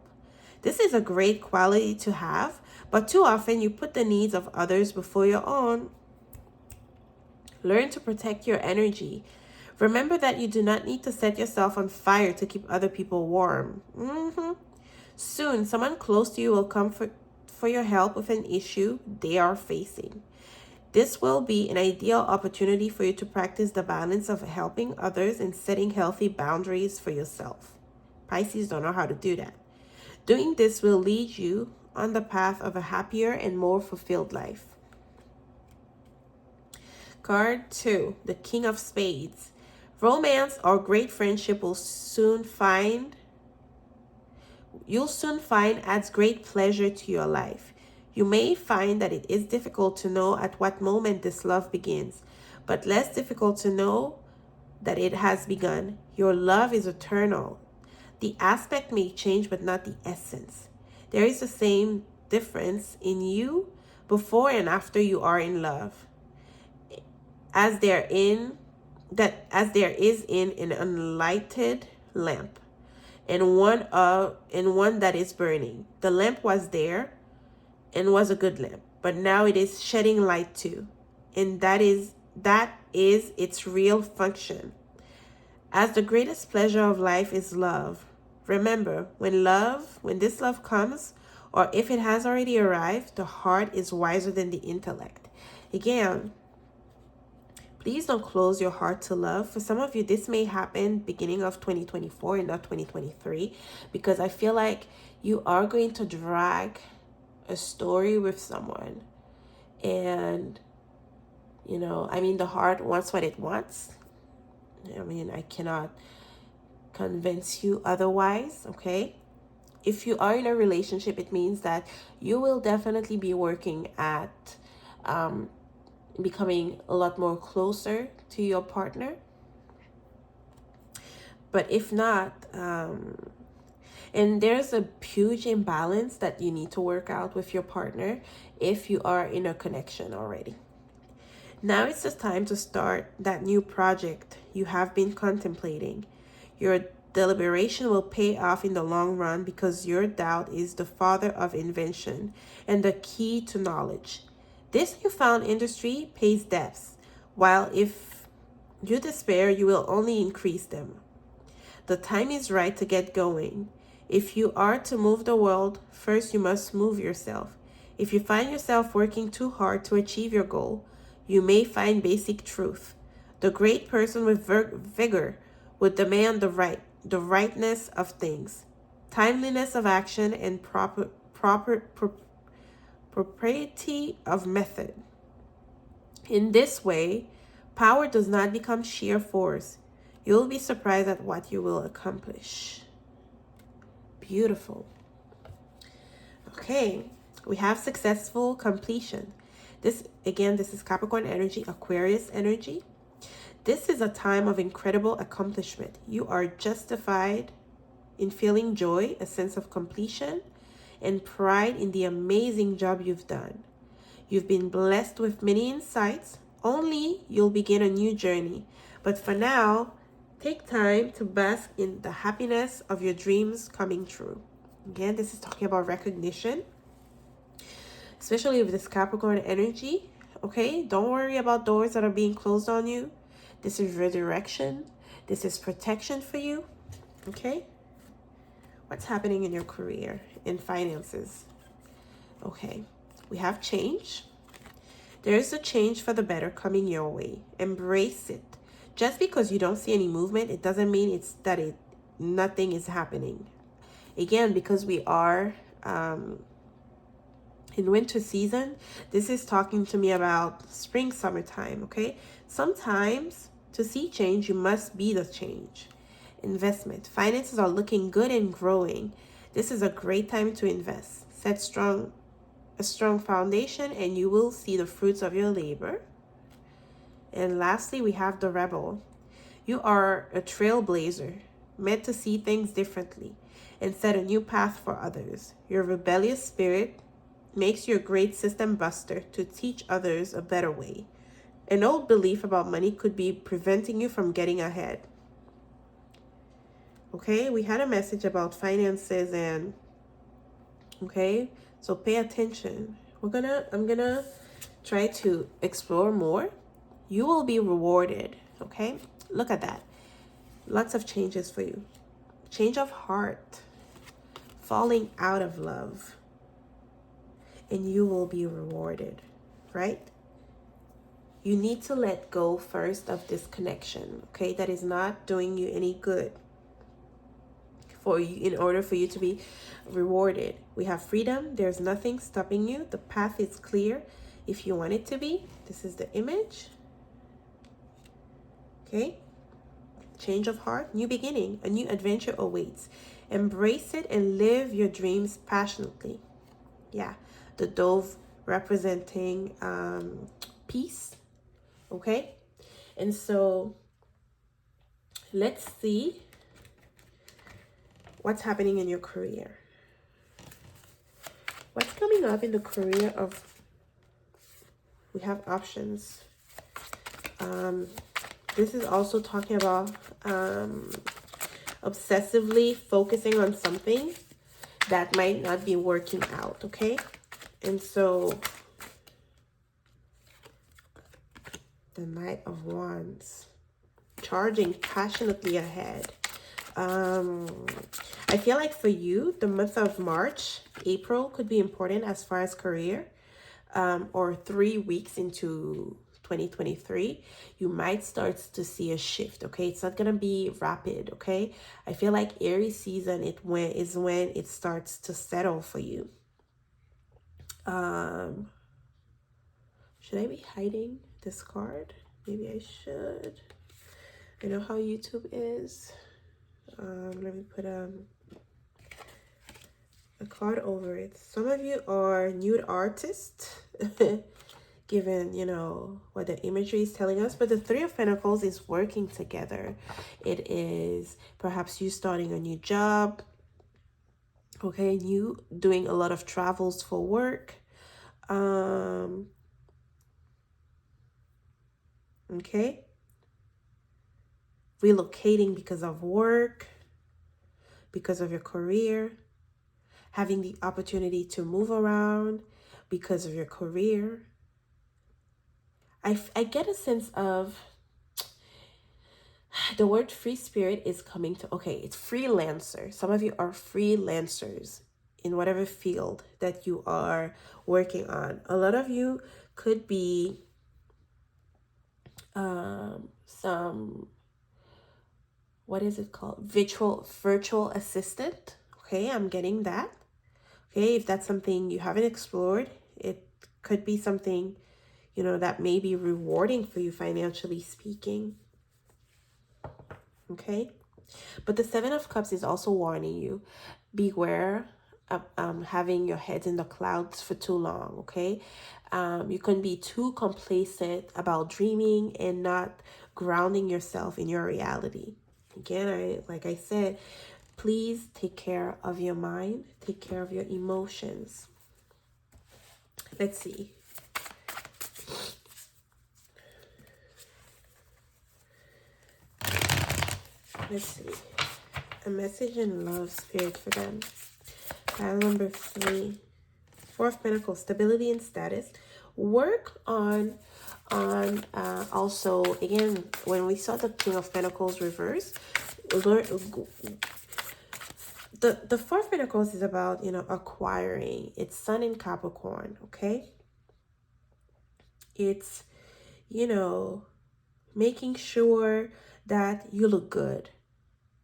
This is a great quality to have, but too often you put the needs of others before your own. Learn to protect your energy. Remember that you do not need to set yourself on fire to keep other people warm. Soon, someone close to you will come for your help with an issue they are facing. This will be an ideal opportunity for you to practice the balance of helping others and setting healthy boundaries for yourself. Pisces don't know how to do that. Doing this will lead you on the path of a happier and more fulfilled life. Card 2, the King of Spades. Romance or great friendship you'll soon find adds great pleasure to your life. You may find that it is difficult to know at what moment this love begins, but less difficult to know that it has begun. Your love is eternal. The aspect may change, but not the essence. There is the same difference in you before and after you are in love, as there is in an unlighted lamp, and one that is burning. The lamp was there and was a good lamp, but now it is shedding light too, and that is its real function. As the greatest pleasure of life is love. Remember, when this love comes, or if it has already arrived, the heart is wiser than the intellect. Again, please don't close your heart to love. For some of you, this may happen beginning of 2024 and not 2023, because I feel like you are going to drag a story with someone. And, the heart wants what it wants. I cannot convince you otherwise, okay? If you are in a relationship, it means that you will definitely be working at becoming a lot more closer to your partner. But if not, and there's a huge imbalance that you need to work out with your partner if you are in a connection already. Now it's just time to start that new project you have been contemplating. Your deliberation will pay off in the long run because your doubt is the father of invention and the key to knowledge. This newfound industry pays debts, while if you despair, you will only increase them. The time is right to get going. If you are to move the world, first you must move yourself. If you find yourself working too hard to achieve your goal, you may find basic truth. The great person with vigor would demand the rightness of things, timeliness of action, and propriety of method. In this way, power does not become sheer force. You'll be surprised at what you will accomplish. Beautiful. Okay, we have successful completion. This is Capricorn energy, Aquarius energy. This is a time of incredible accomplishment. You are justified in feeling joy, a sense of completion, and pride in the amazing job you've done. You've been blessed with many insights. Only you'll begin a new journey. But for now, take time to bask in the happiness of your dreams coming true. Again, this is talking about recognition. especially with this Capricorn energy. Okay, don't worry about doors that are being closed on you. This is redirection. This is protection for you. Okay, what's happening in your career, in finances? Okay, we have change. There is a change for the better coming your way. Embrace it. Just because you don't see any movement, it doesn't mean it's that nothing is happening. Again, because we are in winter season, this is talking to me about spring, summertime, okay? Sometimes to see change, you must be the change. Investment. Finances are looking good and growing. This is a great time to invest. Set a strong foundation and you will see the fruits of your labor. And lastly, we have the rebel. You are a trailblazer, meant to see things differently and set a new path for others. Your rebellious spirit makes you a great system buster to teach others a better way. An old belief about money could be preventing you from getting ahead. Okay, we had a message about finances and okay, so pay attention. I'm gonna try to explore more. You will be rewarded. Okay, look at that. Lots of changes for you. Change of heart, falling out of love, and you will be rewarded, right? You need to let go first of this connection, okay? That is not doing you any good for you in order for you to be rewarded. We have freedom. There's nothing stopping you. The path is clear if you want it to be. This is the image. Okay? Change of heart, new beginning, a new adventure awaits. Embrace it and live your dreams passionately. Yeah, the dove representing peace. Okay, and so let's see what's happening in your career. What's coming up in the career of, we have options. This is also talking about obsessively focusing on something that might not be working out, okay? And so the Knight of Wands, charging passionately ahead. I feel like for you, the month of March, April could be important as far as career, or 3 weeks into 2023, you might start to see a shift, okay? It's not gonna be rapid, okay? I feel like Aries season is when it starts to settle for you. Should I be hiding this card? Maybe I should. I know how YouTube is. Let me put a card over it. Some of you are nude artists, given, you know, what the imagery is telling us. But the Three of Pentacles is working together. It is perhaps you starting a new job. Okay, you doing a lot of travels for work. Okay. Relocating because of work, because of your career. Having the opportunity to move around because of your career. I get a sense of the word free spirit is coming to, okay, it's freelancer. Some of you are freelancers in whatever field that you are working on. A lot of you could be some, what is it called? Virtual assistant. Okay, I'm getting that. Okay, if that's something you haven't explored, it could be something, you know, that may be rewarding for you financially speaking. Okay, but the Seven of Cups is also warning you, beware of having your head in the clouds for too long. Okay, you can be too complacent about dreaming and not grounding yourself in your reality. Again, like I said, please take care of your mind, take care of your emotions. Let's see. Let's see. A message in love, spirit, for them. Pile number 3. Four of Pentacles, stability and status. Work on also, again, when we saw the King of Pentacles reverse, learn, the Four of Pentacles is about, you know, acquiring. It's Sun in Capricorn, okay? It's, you know, making sure that you look good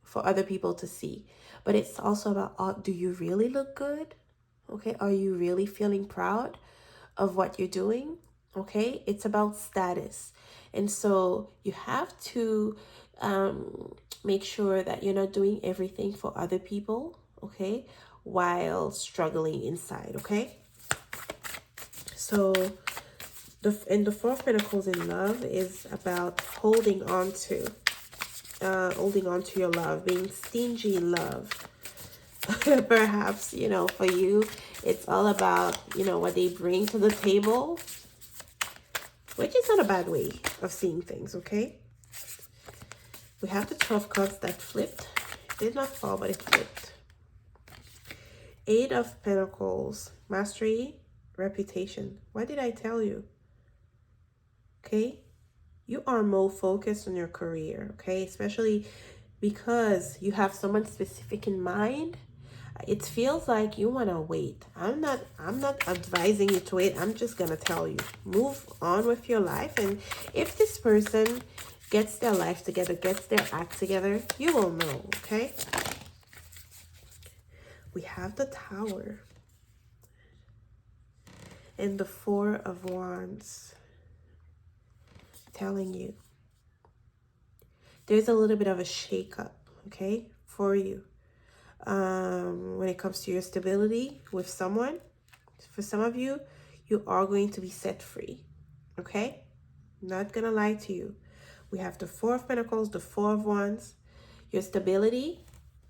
for other people to see. But it's also about, do you really look good? Okay, are you really feeling proud of what you're doing? Okay, it's about status. And so you have to make sure that you're not doing everything for other people, okay, while struggling inside, okay? So the Four of Pentacles in love is about holding on to your love, being stingy in love. Perhaps, you know, for you, it's all about, you know, what they bring to the table, which is not a bad way of seeing things, okay? We have the 12 cards that flipped. It did not fall, but it flipped. Eight of Pentacles, mastery, reputation. What did I tell you? Okay? You are more focused on your career, okay? Especially because you have someone specific in mind. It feels like you want to wait. I'm not advising you to wait. I'm just going to tell you, move on with your life. And if this person gets their life together, gets their act together, you will know, okay? We have the Tower and the Four of Wands telling you there's a little bit of a shakeup, okay, for you. When it comes to your stability with someone, for some of you, you are going to be set free, okay? Not gonna lie to you. We have the Four of Pentacles, the Four of Wands. Your stability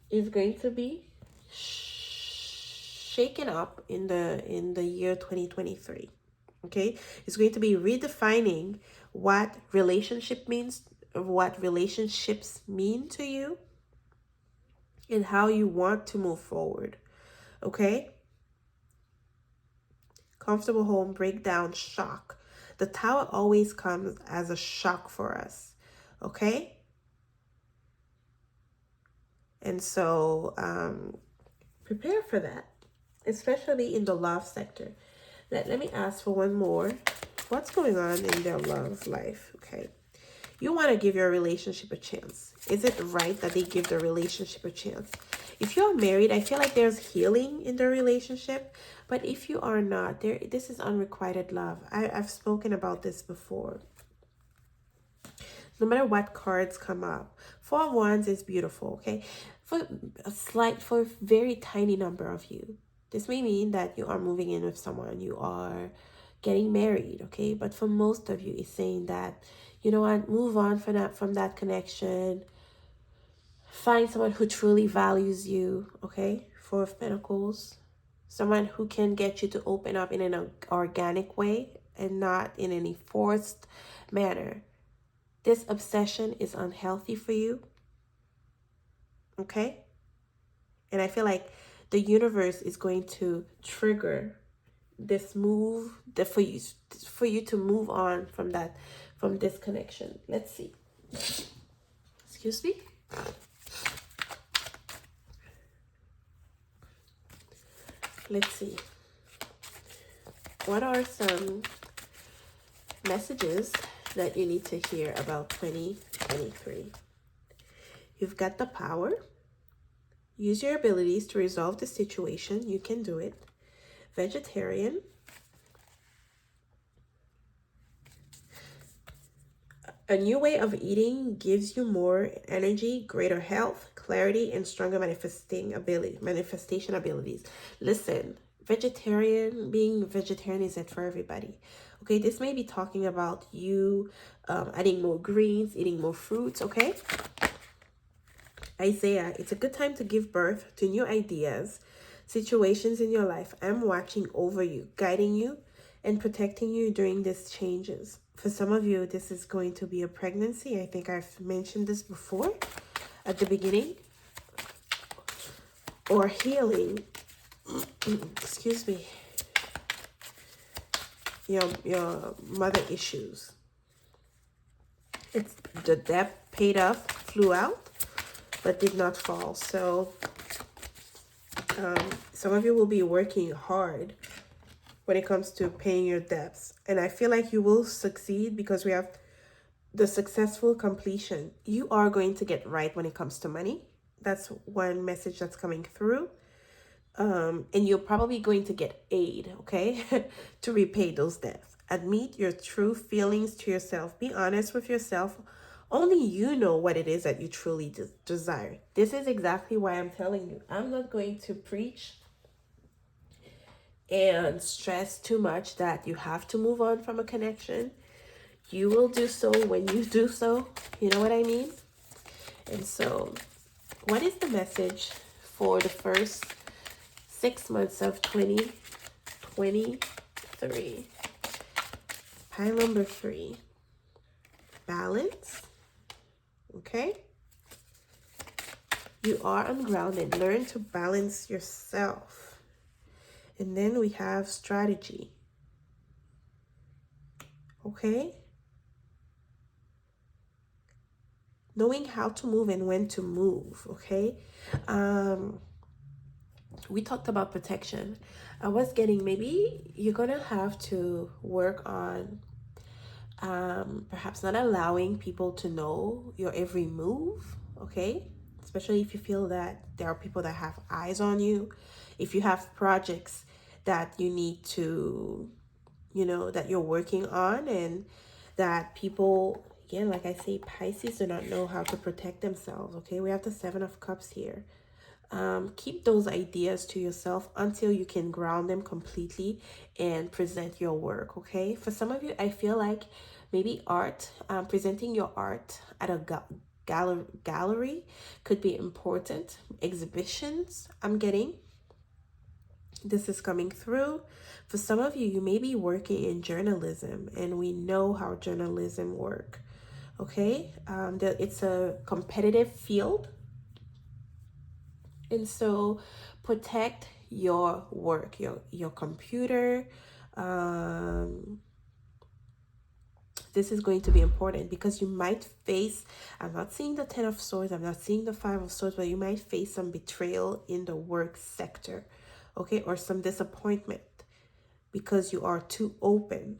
is going to be shaken up in the year 2023, okay? It's going to be redefining what relationship means, what relationships mean to you, and how you want to move forward, okay? Comfortable home, breakdown, shock. The Tower always comes as a shock for us, okay? And so prepare for that, especially in the love sector. Let me ask for one more. What's going on in their love life, okay? You want to give your relationship a chance. Is it right that they give their relationship a chance? If you're married, I feel like there's healing in the relationship. But if you are not, this is unrequited love. I've spoken about this before. No matter what cards come up, Four of Wands is beautiful, okay? For a very tiny number of you, this may mean that you are moving in with someone, you are getting married, okay? But for most of you, it's saying that, you know what, move on from that connection. Find someone who truly values you, okay? Four of Pentacles. Someone who can get you to open up in an organic way and not in any forced manner. This obsession is unhealthy for you, okay? And I feel like the universe is going to trigger this move for you to move on from this connection. Let's see. Excuse me. Let's see. What are some messages that you need to hear about 2023? You've got the Power. Use your abilities to resolve the situation. You can do it. Vegetarian. A new way of eating gives you more energy, greater health, clarity, and stronger manifestation abilities. Listen, being vegetarian isn't for everybody. Okay, this may be talking about you adding more greens, eating more fruits, okay? Isaiah, it's a good time to give birth to new ideas, situations in your life. I'm watching over you, guiding you, and protecting you during these changes. For some of you, this is going to be a pregnancy. I think I've mentioned this before at the beginning. Or healing. Excuse me. your mother issues. It's the debt paid off, flew out, but did not fall. So some of you will be working hard when it comes to paying your debts. And I feel like you will succeed because we have the successful completion. You are going to get right when it comes to money. That's one message that's coming through. And you're probably going to get aid, okay, to repay those debts. Admit your true feelings to yourself. Be honest with yourself. Only you know what it is that you truly desire. This is exactly why I'm telling you. I'm not going to preach and stress too much that you have to move on from a connection. You will do so when you do so. You know what I mean? And so, what is the message for the first 6 months of 2023? Pile number 3. Balance. Okay? You are ungrounded. Learn to balance yourself. And then we have strategy. Okay? Knowing how to move and when to move. Okay? We talked about protection. I was getting, maybe you're gonna have to work on perhaps not allowing people to know your every move, okay? Especially if you feel that there are people that have eyes on you. If you have projects that you need to, that you're working on, and that people, again, like I say, Pisces do not know how to protect themselves, okay? We have the 7 of Cups here. Keep those ideas to yourself until you can ground them completely and present your work, okay? For some of you, I feel like maybe art, presenting your art at a gallery could be important. Exhibitions, I'm getting. This is coming through. For some of you, you may be working in journalism, and we know how journalism work, okay? It's a competitive field. And so protect your work, your computer. This is going to be important because you might face, I'm not seeing the 10 of Swords, I'm not seeing the 5 of Swords, but you might face some betrayal in the work sector, okay? Or some disappointment because you are too open,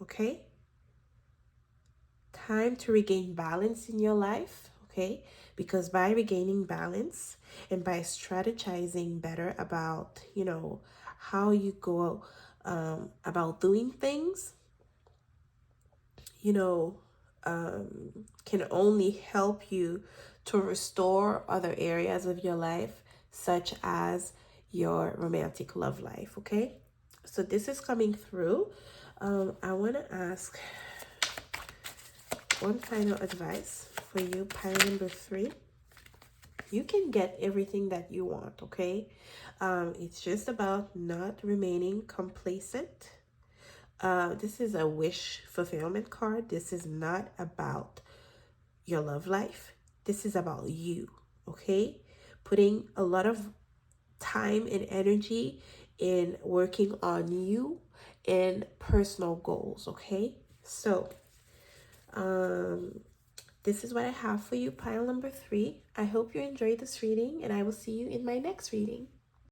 okay? Time to regain balance in your life, okay? Because by regaining balance and by strategizing better about, how you go about doing things, can only help you to restore other areas of your life, such as your romantic love life, okay? So this is coming through. I want to ask one final advice for you, pile number 3. You can get everything that you want, okay? It's just about not remaining complacent. This is a wish fulfillment card. This is not about your love life. This is about you, okay? Putting a lot of time and energy in working on you and personal goals, okay? So, this is what I have for you, pile number 3. I hope you enjoyed this reading, and I will see you in my next reading.